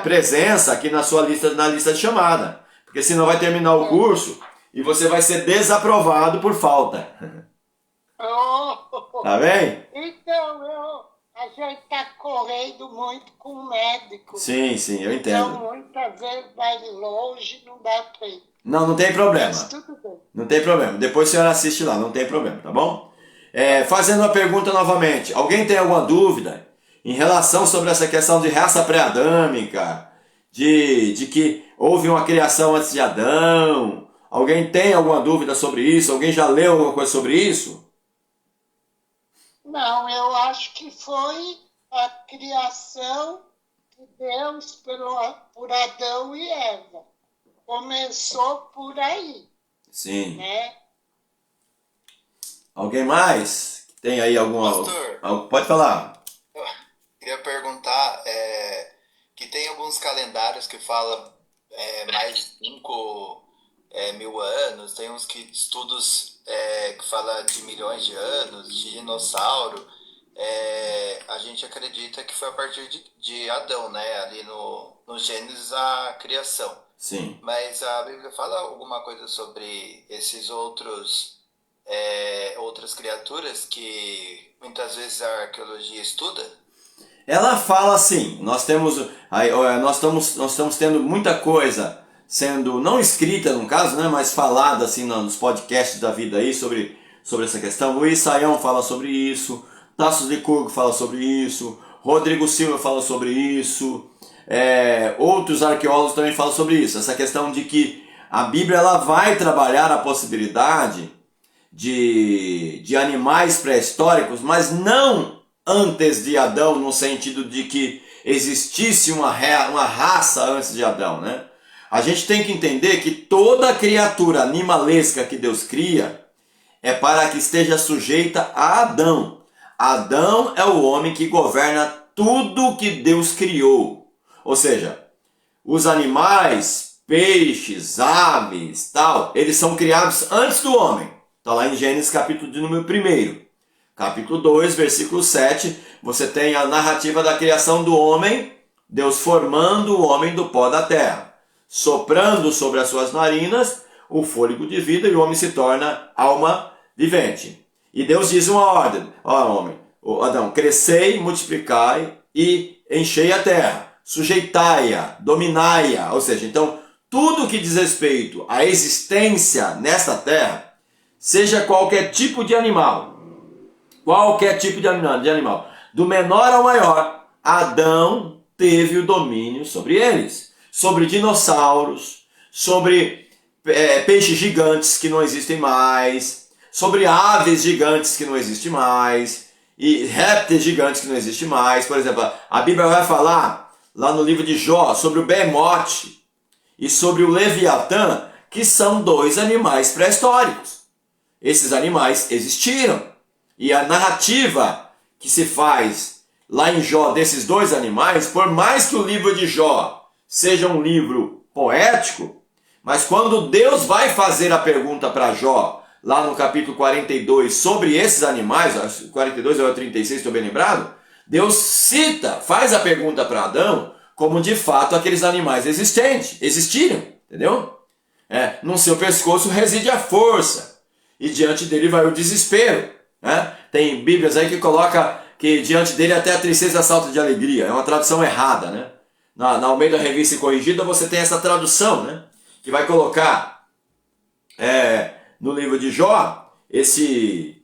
presença aqui na sua lista, na lista de chamada, porque senão vai terminar o curso e você vai ser desaprovado por falta. Tá bem? Então, a gente está correndo muito com o médico. Sim, eu entendo. Então, muitas vezes vai longe, não dá tempo. Não tem problema. Mas tudo bem. Não tem problema. Depois a senhora assiste lá, não tem problema, tá bom? Fazendo a pergunta novamente. Alguém tem alguma dúvida em relação sobre essa questão de raça pré-adâmica? De que houve uma criação antes de Adão? Alguém tem alguma dúvida sobre isso? Alguém já leu alguma coisa sobre isso? Não, eu acho que foi a criação de Deus por Adão e Eva. Começou por aí. Sim. Né? Alguém mais? Tem aí alguma... Pastor, pode falar. eu queria perguntar que tem alguns calendários que falam mais de 5 mil anos, tem uns estudos que falam de milhões de anos, de dinossauro. A gente acredita que foi a partir de Adão, né? Ali no Gênesis, a criação. Sim. Mas a Bíblia fala alguma coisa sobre esses outras criaturas que muitas vezes a arqueologia estuda? Ela fala assim, nós estamos tendo muita coisa sendo, não escrita no caso, né, mas falada assim nos podcasts da vida aí sobre essa questão. Luiz Saião fala sobre isso, Tassos Licurgo fala sobre isso, Rodrigo Silva fala sobre isso, outros arqueólogos também falam sobre isso. Essa questão de que a Bíblia ela vai trabalhar a possibilidade de animais pré-históricos, mas não antes de Adão, no sentido de que existisse uma raça antes de Adão, né? A gente tem que entender que toda criatura animalesca que Deus cria é para que esteja sujeita a Adão. Adão é o homem que governa tudo que Deus criou. Ou seja, os animais, peixes, aves, tal, eles são criados antes do homem. Está lá em Gênesis capítulo de número 1. Capítulo 2, versículo 7, você tem a narrativa da criação do homem, Deus formando o homem do pó da terra, soprando sobre as suas narinas o fôlego de vida e o homem se torna alma vivente. E Deus diz uma ordem, ó homem, Adão, crescei, multiplicai e enchei a terra, sujeitai-a, dominai-a. Ou seja, então, tudo que diz respeito à existência nesta terra, seja qualquer tipo de animal, do menor ao maior, Adão teve o domínio sobre eles, sobre dinossauros, sobre peixes gigantes que não existem mais, sobre aves gigantes que não existem mais, e répteis gigantes que não existem mais. Por exemplo, a Bíblia vai falar lá no livro de Jó sobre o Behemoth e sobre o Leviatã, que são dois animais pré-históricos. Esses animais existiram. E a narrativa que se faz lá em Jó desses dois animais, por mais que o livro de Jó seja um livro poético, mas quando Deus vai fazer a pergunta para Jó, lá no capítulo 42, sobre esses animais, 42 ou 36, estou bem lembrado, Deus faz a pergunta para Adão, como de fato aqueles animais existiram, entendeu? No seu pescoço reside a força, e diante dele vai o desespero. Tem Bíblias aí que coloca que diante dele até a tristeza salta de alegria. É uma tradução errada, né? Na Almeida Revista e Corrigida você tem essa tradução, né? Que vai colocar no livro de Jó esse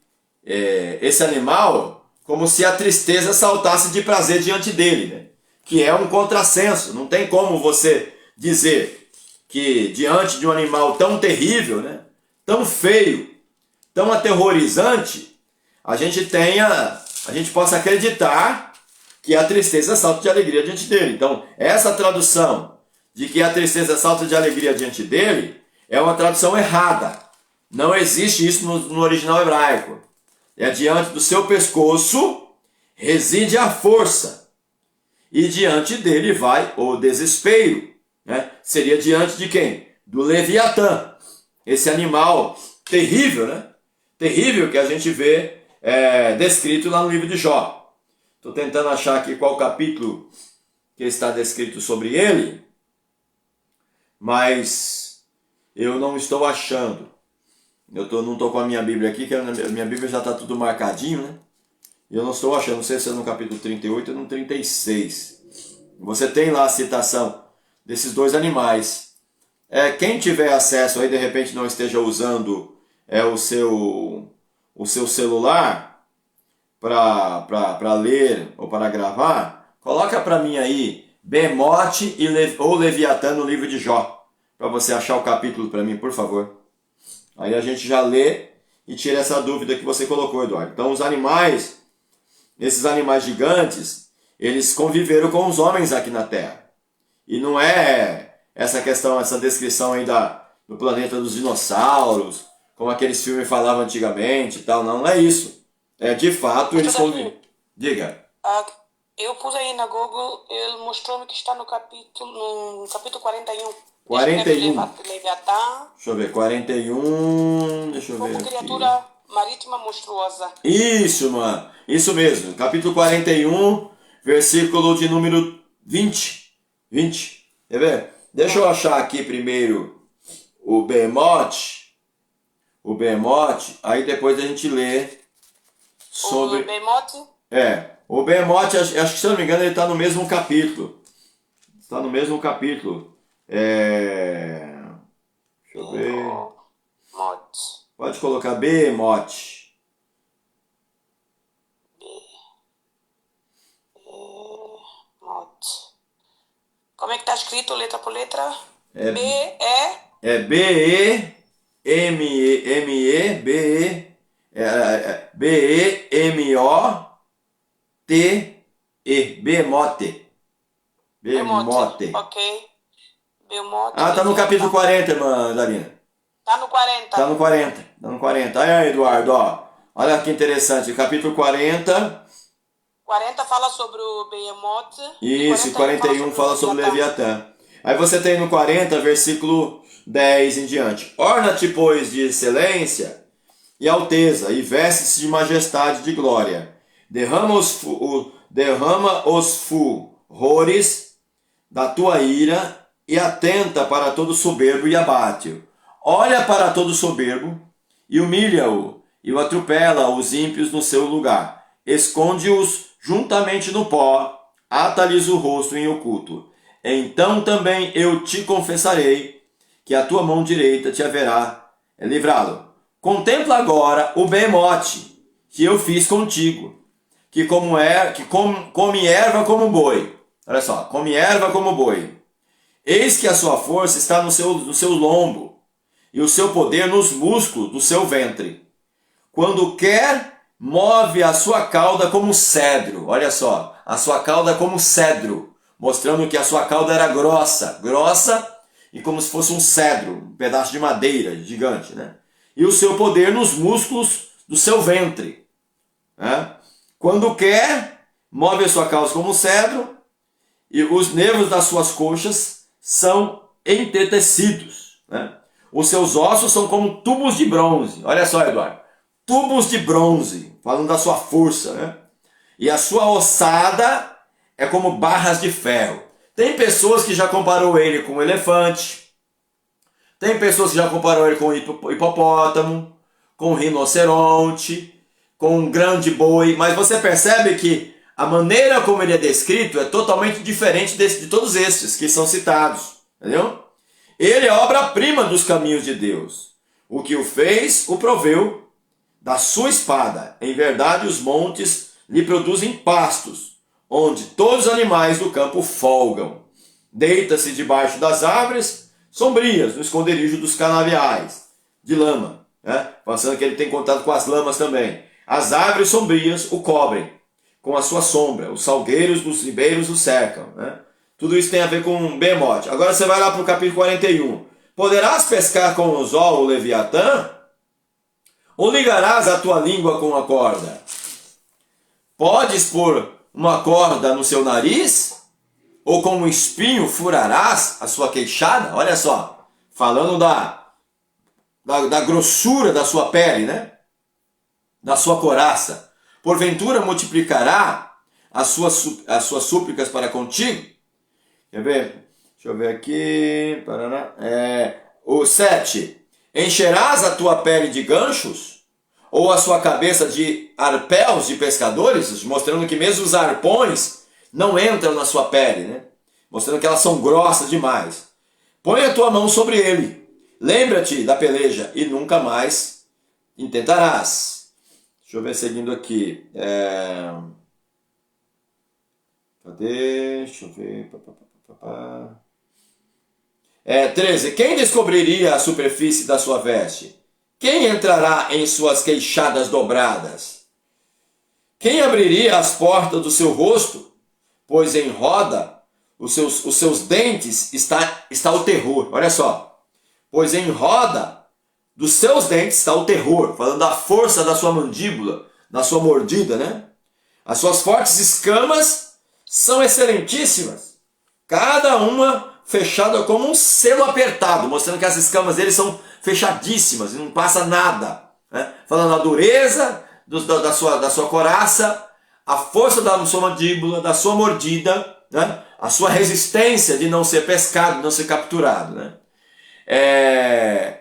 animal como se a tristeza saltasse de prazer diante dele, né? Que é um contrassenso. Não tem como você dizer que diante de um animal tão terrível, né? Tão feio, tão aterrorizante, a gente possa acreditar que a tristeza salta de alegria diante dele. Então, essa tradução de que a tristeza salta de alegria diante dele é uma tradução errada. Não existe isso no original hebraico. É diante do seu pescoço reside a força, e diante dele vai o desespero. Né? Seria diante de quem? Do Leviatã. Esse animal terrível, né? Terrível que a gente vê descrito lá no livro de Jó. Estou tentando achar aqui qual capítulo que está descrito sobre ele, mas eu não estou achando. Não estou com a minha Bíblia aqui, que a minha Bíblia já está tudo marcadinho, né? Eu não estou achando, não sei se é no capítulo 38 ou no 36. Você tem lá a citação desses dois animais. Quem tiver acesso aí, de repente não esteja usando o seu celular para ler ou para gravar, coloca para mim aí Behemoth ou Leviatã no livro de Jó, para você achar o capítulo para mim, por favor. Aí a gente já lê e tira essa dúvida que você colocou, Eduardo. Então esses animais gigantes, eles conviveram com os homens aqui na Terra. E não é essa descrição aí do planeta dos dinossauros, como aqueles filmes falavam antigamente e tal. Não é isso. De fato, eles conviveram. Diga. Eu pus aí na Google, ele mostrou-me que está no capítulo 41. 41. Leviatã. Deixa eu ver, 41. Deixa eu ver. Como criatura marítima monstruosa. Isso, mano. Isso mesmo. Capítulo 41, versículo de número 20. Quer ver? Deixa eu achar aqui primeiro o Behemoth. Aí depois a gente lê sobre... O Behemoth? O Behemoth, acho que se eu não me engano, ele está no mesmo capítulo. Está no mesmo capítulo. Deixa eu ver. Pode colocar Behemoth. Como é que está escrito letra por letra? Behemoth. Ok. Behemoth. Tá no capítulo 40, irmã Darina. Tá no 40. Tá no 40. Aí, Eduardo, ó. Olha que interessante. Capítulo 40. 40 fala sobre o Behemoth. Isso, 41 fala sobre o Leviatã. Aí você tem no 40, versículo 10 em diante. Orna-te, pois, de excelência e alteza, e veste-se de majestade e de glória. Derrama os furores da tua ira e atenta para todo soberbo e abate-o. Olha para todo soberbo e humilha-o, e o atropela os ímpios no seu lugar. esconde-os juntamente no pó, ata-lhes o rosto em oculto. Então também eu te confessarei que a tua mão direita te haverá livrado. Contempla agora o behemote que eu fiz contigo, que come erva como boi. Olha só, come erva como boi. Eis que a sua força está no seu lombo, e o seu poder nos músculos do seu ventre. Quando quer, move a sua cauda como cedro. Olha só, a sua cauda como cedro, mostrando que a sua cauda era grossa e como se fosse um cedro, um pedaço de madeira gigante, né? E o seu poder nos músculos do seu ventre. Né? Quando quer, move a sua cauda como cedro, e os nervos das suas coxas são entretecidos. Né? Os seus ossos são como tubos de bronze. Olha só, Eduardo. Tubos de bronze, falando da sua força. Né? E a sua ossada é como barras de ferro. Tem pessoas que já comparou ele com um elefante. Tem pessoas que já comparou ele com um hipopótamo, com um rinoceronte, com um grande boi. Mas você percebe que a maneira como ele é descrito é totalmente diferente de todos estes que são citados. Entendeu? Ele é a obra-prima dos caminhos de Deus. O que o fez, o proveu da sua espada. Em verdade, os montes lhe produzem pastos, onde todos os animais do campo folgam. Deita-se debaixo das árvores sombrias, no esconderijo dos canaviais, de lama. Né? Pensando que ele tem contato com as lamas também. As árvores sombrias o cobrem com a sua sombra. Os salgueiros dos ribeiros o cercam. Né? Tudo isso tem a ver com behemote. Agora você vai lá para o capítulo 41. Poderás pescar com o anzol o leviatã? Ou ligarás a tua língua com uma corda? Podes pôr uma corda no seu nariz? Ou com um espinho furarás a sua queixada? Olha só, falando da grossura da sua pele, né? Da sua coraça. Porventura multiplicará as suas súplicas para contigo? Quer ver? Deixa eu ver aqui. O 7. Encherás a tua pele de ganchos? Ou a sua cabeça de arpéus de pescadores? Mostrando que mesmo os arpões não entram na sua pele, né? Mostrando que elas são grossas demais. Põe a tua mão sobre ele. Lembra-te da peleja e nunca mais intentarás. Deixa eu ver seguindo aqui. Cadê? Deixa eu ver. 13. Quem descobriria a superfície da sua veste? Quem entrará em suas queixadas dobradas? Quem abriria as portas do seu rosto? Pois em roda os seus dentes está o terror. Olha só. Pois em roda dos seus dentes está o terror. Falando da força da sua mandíbula, da sua mordida, né? As suas fortes escamas são excelentíssimas. Cada uma fechada como um selo apertado, mostrando que as escamas dele são fechadíssimas e não passa nada. Né? Falando da dureza da sua coraça, a força da sua mandíbula, da sua mordida, né? A sua resistência de não ser pescado, de não ser capturado. Né?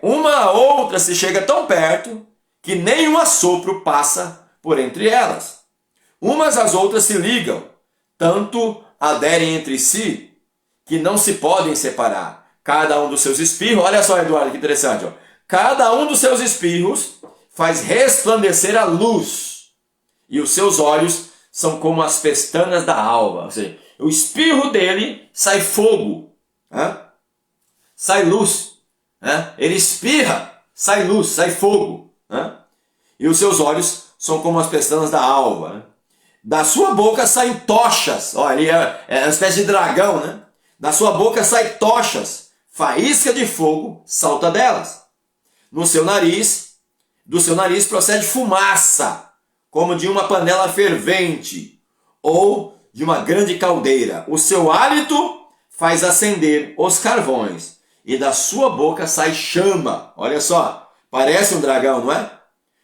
Uma outra se chega tão perto que nenhum assopro passa por entre elas. Umas às outras se ligam, tanto aderem entre si, que não se podem separar. Cada um dos seus espirros, olha só, Eduardo, que interessante. Ó. Cada um dos seus espirros faz resplandecer a luz, e os seus olhos são como as pestanas da alva. Ou seja, o espirro dele sai fogo, né? Sai luz. Né? Ele espirra, sai luz, sai fogo. Né? E os seus olhos são como as pestanas da alva. Né? Da sua boca saem tochas. Olha, ele é uma espécie de dragão, né? Da sua boca saem tochas. Faísca de fogo salta delas. Do seu nariz procede fumaça, como de uma panela fervente, ou de uma grande caldeira. O seu hálito faz acender os carvões, e da sua boca sai chama. Olha só, parece um dragão, não é?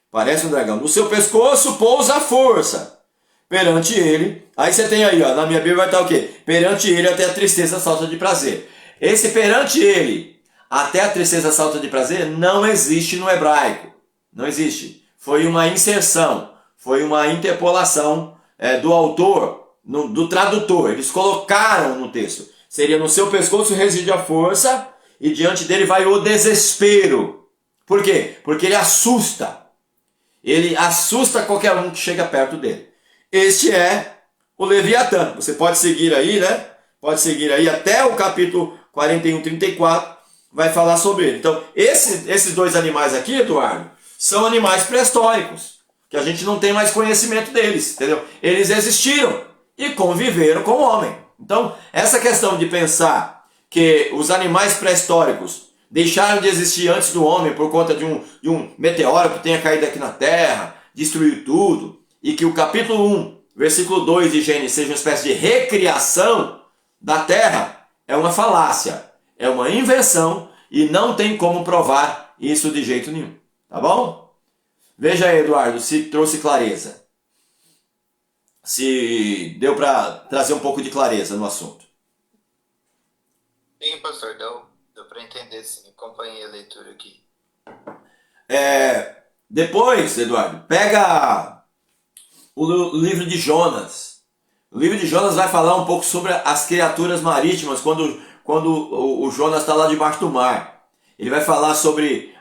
Parece um dragão. No seu pescoço pousa a força. Perante ele, aí você tem aí, ó, na minha Bíblia vai estar o quê? Perante ele até a tristeza salta de prazer. Esse perante ele até a tristeza salta de prazer não existe no hebraico. Não existe. Foi uma inserção. Foi uma interpolação do autor, do tradutor. Eles colocaram no texto. Seria: no seu pescoço reside a força e diante dele vai o desespero. Por quê? Porque ele assusta. Ele assusta qualquer um que chega perto dele. Este é o Leviatã. Você pode seguir aí, né? Pode seguir aí até o capítulo 41, 34. Vai falar sobre ele. Então, esses dois animais aqui, Eduardo, são animais pré-históricos, que a gente não tem mais conhecimento deles, entendeu? Eles existiram e conviveram com o homem. Então, essa questão de pensar que os animais pré-históricos deixaram de existir antes do homem por conta de um meteoro que tenha caído aqui na Terra, destruiu tudo, e que o capítulo 1, versículo 2 de Gênesis seja uma espécie de recriação da Terra, é uma falácia, é uma invenção e não tem como provar isso de jeito nenhum. Tá bom? Veja aí, Eduardo, se trouxe clareza. Se deu para trazer um pouco de clareza no assunto. Sim, pastor, deu para entender, sim. Acompanhei a leitura aqui. Depois, Eduardo, pega o livro de Jonas. O livro de Jonas vai falar um pouco sobre as criaturas marítimas quando o Jonas está lá debaixo do mar. Ele vai falar sobre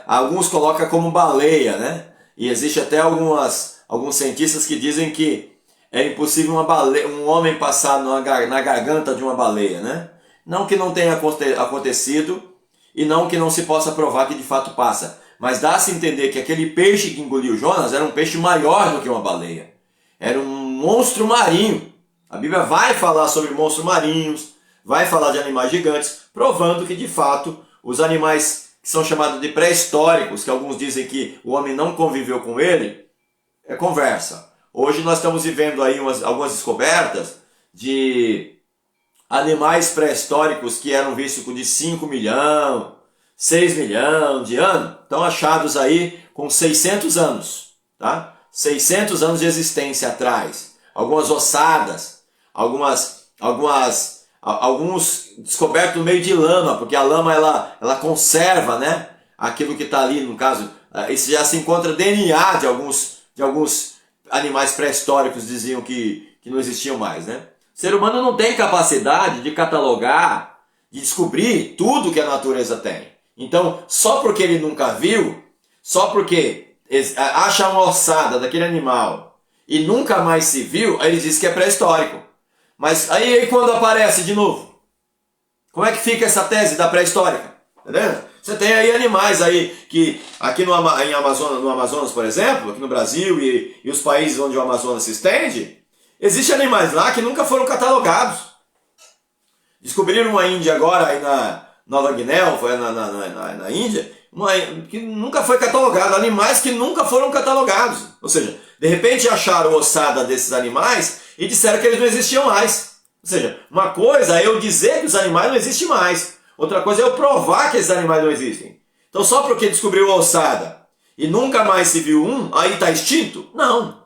alguns colocam como baleia, né? E existe até alguns cientistas que dizem que é impossível um homem passar na garganta de uma baleia, né? Não que não tenha acontecido e não que não se possa provar que de fato passa. Mas dá-se entender que aquele peixe que engoliu Jonas era um peixe maior do que uma baleia. Era um monstro marinho. A Bíblia vai falar sobre monstros marinhos, vai falar de animais gigantes, provando que de fato os animais que são chamados de pré-históricos, que alguns dizem que o homem não conviveu com ele, é conversa. Hoje nós estamos vivendo aí algumas descobertas de animais pré-históricos que eram vistos de 5 milhões, 6 milhões de anos, estão achados aí com 600 anos, tá? 600 anos de existência atrás. Algumas ossadas, alguns descobertos no meio de lama, porque a lama ela conserva, né, aquilo que está ali, no caso. Isso já se encontra DNA de alguns animais pré-históricos, diziam que não existiam mais, né? O ser humano não tem capacidade de catalogar, de descobrir tudo que a natureza tem. Então, só porque ele nunca viu, só porque acha uma ossada daquele animal e nunca mais se viu, aí ele diz que é pré-histórico. Mas aí quando aparece de novo, como é que fica essa tese da pré-histórica? Entendeu? Você tem aí animais aí que aqui no Amazonas, por exemplo, aqui no Brasil e os países onde o Amazonas se estende, existem animais lá que nunca foram catalogados. Descobriram uma Índia agora, aí na Nova Guiné, foi na Índia, que nunca foi catalogado, animais que nunca foram catalogados. Ou seja, de repente acharam ossada desses animais e disseram que eles não existiam mais. Ou seja, uma coisa é eu dizer que os animais não existem mais, outra coisa é eu provar que esses animais não existem. Então só porque descobriu a ossada e nunca mais se viu um, aí está extinto? Não.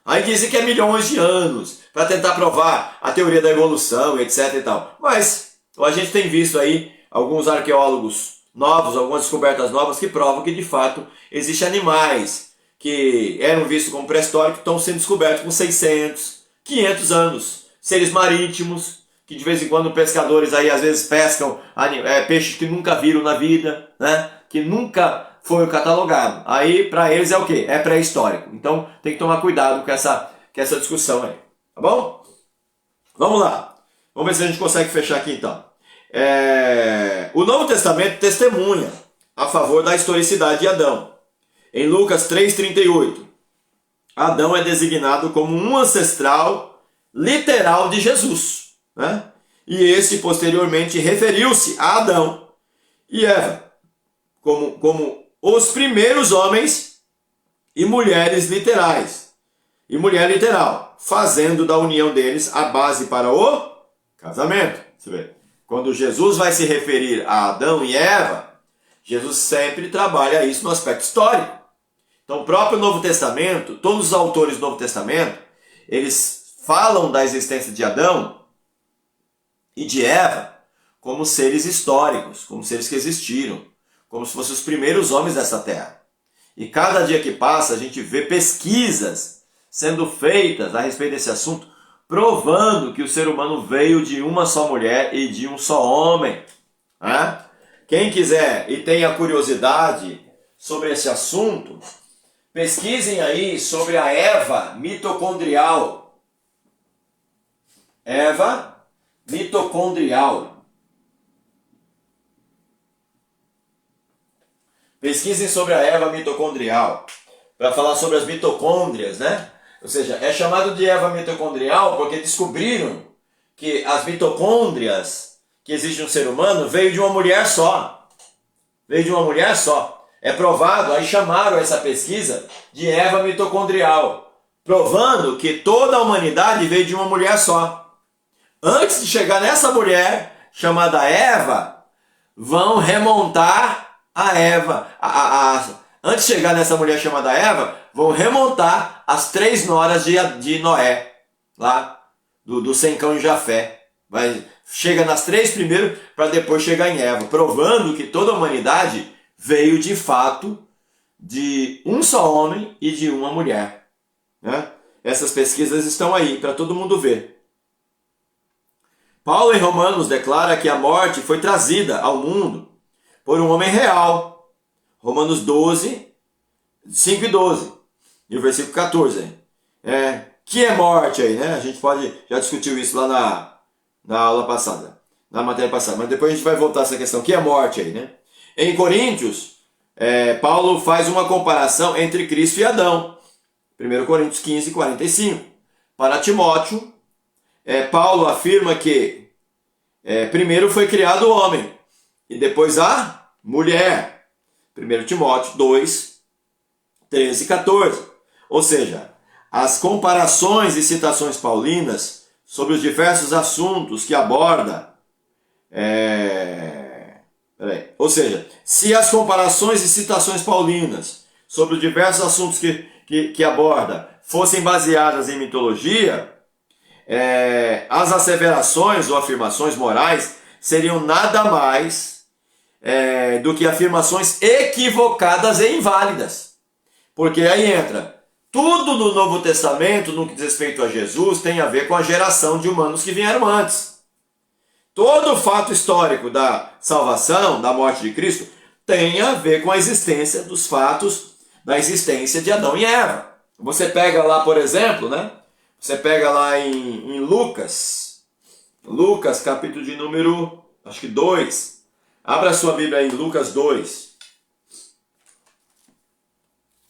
Aí dizem que é milhões de anos, para tentar provar a teoria da evolução, etc e tal. Mas a gente tem visto aí alguns arqueólogos novos, algumas descobertas novas que provam que de fato existem animais que eram vistos como pré-históricos que estão sendo descobertos com 600, 500 anos. Seres marítimos, que de vez em quando pescadores aí às vezes pescam peixes que nunca viram na vida, né? Que nunca foi catalogado. Aí para eles é o quê? É pré-histórico. Então tem que tomar cuidado com essa discussão aí. Tá bom? Vamos lá. Vamos ver se a gente consegue fechar aqui então. O Novo Testamento testemunha a favor da historicidade de Adão. Em Lucas 3,38, Adão é designado como um ancestral literal de Jesus, né? E esse posteriormente referiu-se a Adão e Eva como os primeiros homens e mulheres literais, e mulher literal, fazendo da união deles a base para o casamento. Você vê? Quando Jesus vai se referir a Adão e Eva, Jesus sempre trabalha isso no aspecto histórico. Então o próprio Novo Testamento, todos os autores do Novo Testamento, eles falam da existência de Adão e de Eva como seres históricos, como seres que existiram, como se fossem os primeiros homens dessa terra. E cada dia que passa, a gente vê pesquisas sendo feitas a respeito desse assunto, provando que o ser humano veio de uma só mulher e de um só homem. Né? Quem quiser e tenha curiosidade sobre esse assunto, pesquisem aí sobre a Eva mitocondrial. Eva mitocondrial. Pesquisem sobre a Eva mitocondrial, para falar sobre as mitocôndrias, né? Ou seja, é chamado de Eva mitocondrial porque descobriram que as mitocôndrias que existem no ser humano veio de uma mulher só. Veio de uma mulher só. É provado, aí chamaram essa pesquisa de Eva mitocondrial, provando que toda a humanidade veio de uma mulher só. Antes de chegar nessa mulher, chamada Eva, vão remontar a Eva. Antes de chegar nessa mulher chamada Eva, vão remontar as 3 noras de Noé, lá do Sem Cão e Jafé. Chega nas 3 primeiro, para depois chegar em Eva, provando que toda a humanidade veio de fato de um só homem e de uma mulher. Né? Essas pesquisas estão aí para todo mundo ver. Paulo em Romanos declara que a morte foi trazida ao mundo por um homem real. Romanos 12, 5 e 12. E o versículo 14. Que é morte aí, né? A gente já discutiu isso lá na aula passada, na matéria passada. Mas depois a gente vai voltar a essa questão. Que é morte aí, né? Em Coríntios, Paulo faz uma comparação entre Cristo e Adão. 1 Coríntios 15, 45. Para Timóteo, Paulo afirma que primeiro foi criado o homem e depois a mulher. 1 Timóteo 2, 13 e 14. Ou seja, as comparações e citações paulinas sobre os diversos assuntos que aborda. Ou seja, se as comparações e citações paulinas sobre os diversos assuntos que aborda fossem baseadas em mitologia, as asseverações ou afirmações morais seriam nada mais do que afirmações equivocadas e inválidas. Porque aí entra tudo no Novo Testamento, no que diz respeito a Jesus, tem a ver com a geração de humanos que vieram antes. Todo o fato histórico da salvação, da morte de Cristo, tem a ver com a existência dos fatos da existência de Adão e Eva. Você pega lá, por exemplo, né? Você pega lá em Lucas, capítulo de número, 2. Abra sua Bíblia aí em Lucas 2.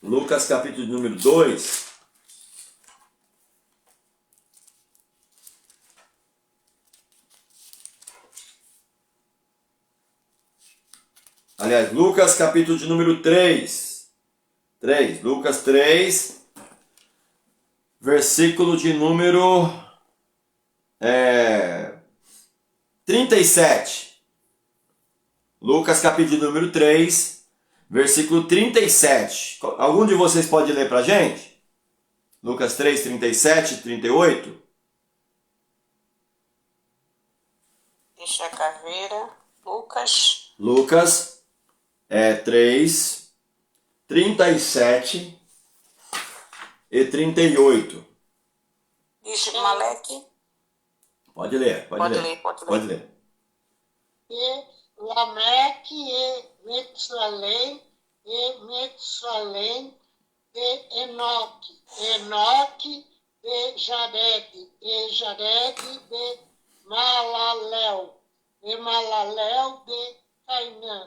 Lucas, capítulo de número 2. Aliás, Lucas, capítulo de número 3. Lucas 3, versículo de número 37. Lucas, capítulo de número 3, versículo 37. Algum de vocês pode ler para a gente? Lucas 3, 37 e 38. Deixa a caveira. Lucas 3, 37 e 38. Diz Maleque. Pode ler. Pode ler. E Lameque e Metusalém de Enoque de Jared, e Jared de Malalel de Cainã.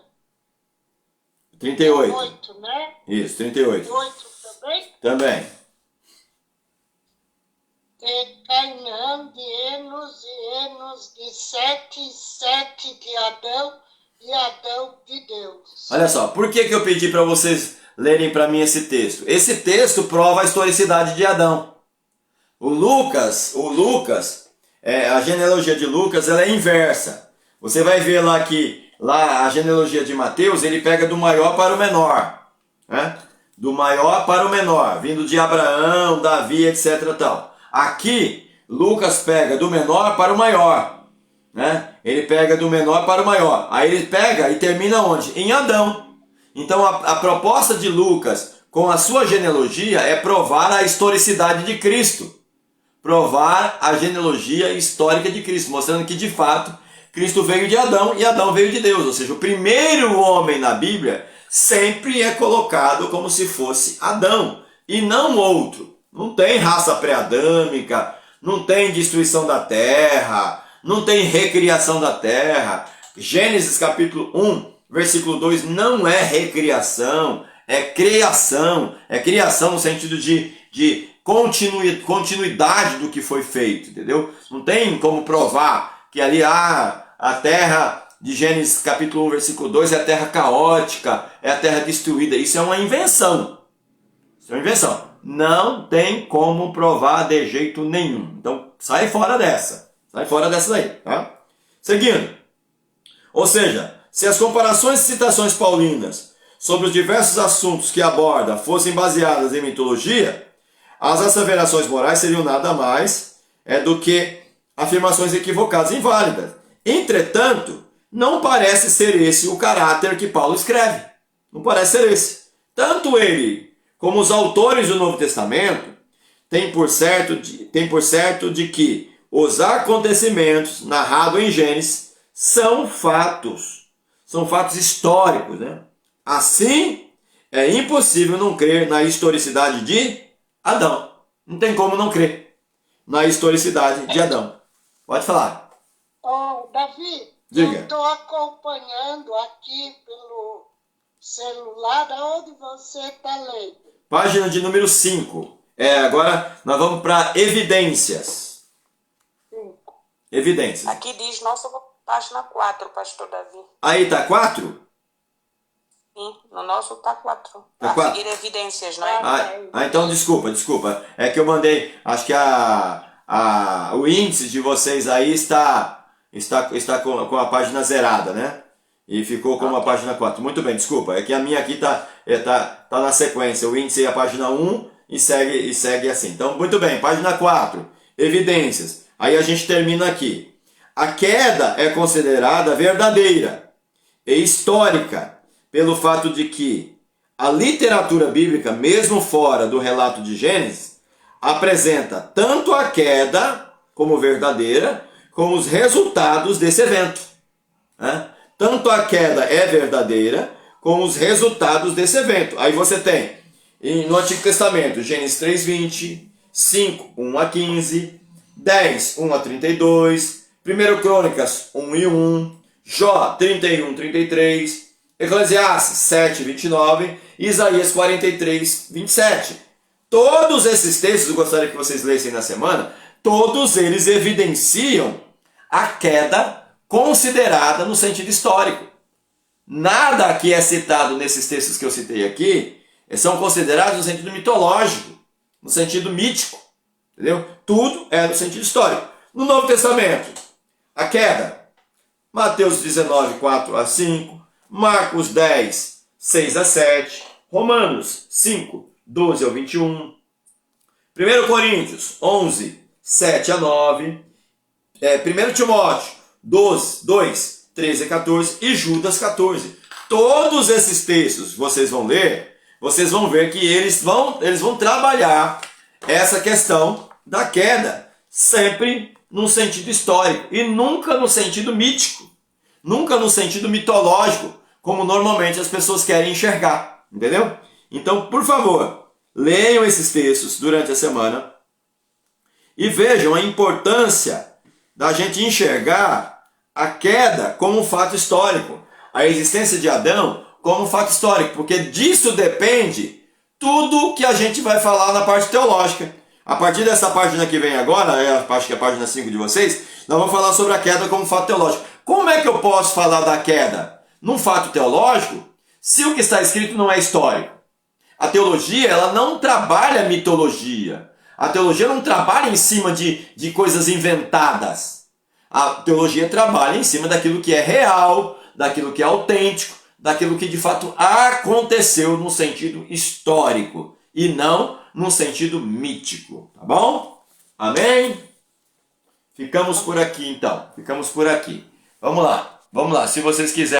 38. 8, né? Isso, 38. 8 também? Também. De Cainã, de Enos, e Enos de Sete de Adão, e Adão de Deus. Olha só, por que eu pedi para vocês lerem para mim esse texto? Esse texto prova a historicidade de Adão. O Lucas, a genealogia de Lucas, ela é inversa. Você vai ver lá que a genealogia de Mateus, ele pega do maior para o menor, né? Do maior para o menor, vindo de Abraão, Davi, etc. Tal. Aqui, Lucas pega do menor para o maior, né? Ele pega do menor para o maior. Aí ele pega e termina onde? Em Adão. Então a proposta de Lucas com a sua genealogia é provar a historicidade de Cristo. Provar a genealogia histórica de Cristo, mostrando que de fato Cristo veio de Adão e Adão veio de Deus. Ou seja, o primeiro homem na Bíblia sempre é colocado como se fosse Adão e não outro. Não tem raça pré-adâmica, não tem destruição da terra, não tem recriação da terra. Gênesis capítulo 1, versículo 2 não é recriação, é criação. É criação no sentido de continuidade do que foi feito, entendeu? Não tem como provar que ali a terra de Gênesis capítulo 1, versículo 2 é a terra caótica, é a terra destruída. Isso é uma invenção. Isso é uma invenção. Não tem como provar de jeito nenhum. Então, sai fora dessa. Sai fora dessa daí, tá? Seguindo. Ou seja, se as comparações e citações paulinas sobre os diversos assuntos que aborda fossem baseadas em mitologia, as asseverações morais seriam nada mais do que afirmações equivocadas e inválidas. Entretanto, não parece ser esse o caráter que Paulo escreve. Não parece ser esse. Tanto ele como os autores do Novo Testamento têm por certo de que os acontecimentos narrados em Gênesis são fatos históricos, né? Assim, é impossível não crer na historicidade de Adão. Não tem como não crer na historicidade de Adão. Pode falar. Oh, Davi, Diga. eu estou acompanhando aqui pelo celular. Aonde você está lendo? Página de número 5. Agora nós vamos para evidências. Evidências. Aqui diz nossa página 4, pastor Davi. Aí tá 4? Sim, no nosso tá 4. Tá A 4? seguir evidências, não é? Então desculpa. É que eu mandei, acho que o índice de vocês aí está com a página zerada, né? E ficou como a página 4. Muito bem, desculpa. É que a minha aqui tá na sequência. O índice é a página 1 e segue assim. Então, muito bem, página 4. Evidências. Aí a gente termina aqui. A queda é considerada verdadeira e histórica pelo fato de que a literatura bíblica, mesmo fora do relato de Gênesis, apresenta tanto a queda como verdadeira, como os resultados desse evento. Né? Tanto a queda é verdadeira, como os resultados desse evento. Aí você tem, no Antigo Testamento, Gênesis 3:20, 5, 1 a 15, 10, 1 a 32, 1 Crônicas 1 e 1, Jó 31, 33, Eclesiastes 7, 29, Isaías 43, 27. Todos esses textos, eu gostaria que vocês lessem na semana, todos eles evidenciam a queda considerada no sentido histórico. Nada que é citado nesses textos que eu citei aqui são considerados no sentido mitológico, no sentido mítico. Entendeu? Tudo é no sentido histórico. No Novo Testamento, a queda. Mateus 19, 4 a 5, Marcos 10, 6 a 7, Romanos 5, 12 ao 21, 1 Coríntios 11, 7 a 9, 1 Timóteo 12, 2, 13 a 14 e Judas 14. Todos esses textos vocês vão ler, vocês vão ver que eles vão trabalhar essa questão da queda sempre no sentido histórico e nunca no sentido mítico, nunca no sentido mitológico, como normalmente as pessoas querem enxergar, entendeu? Então, por favor, leiam esses textos durante a semana e vejam a importância da gente enxergar a queda como um fato histórico, a existência de Adão como um fato histórico, porque disso depende tudo que a gente vai falar na parte teológica. A partir dessa página que vem agora, acho que é a página 5 de vocês, nós vamos falar sobre a queda como fato teológico. Como é que eu posso falar da queda num fato teológico se o que está escrito não é histórico? A teologia, ela não trabalha mitologia. A teologia não trabalha em cima de coisas inventadas. A teologia trabalha em cima daquilo que é real, daquilo que é autêntico, daquilo que de fato aconteceu no sentido histórico e não no sentido mítico, tá bom? Amém? Ficamos por aqui então, ficamos por aqui. Vamos lá, se vocês quiserem.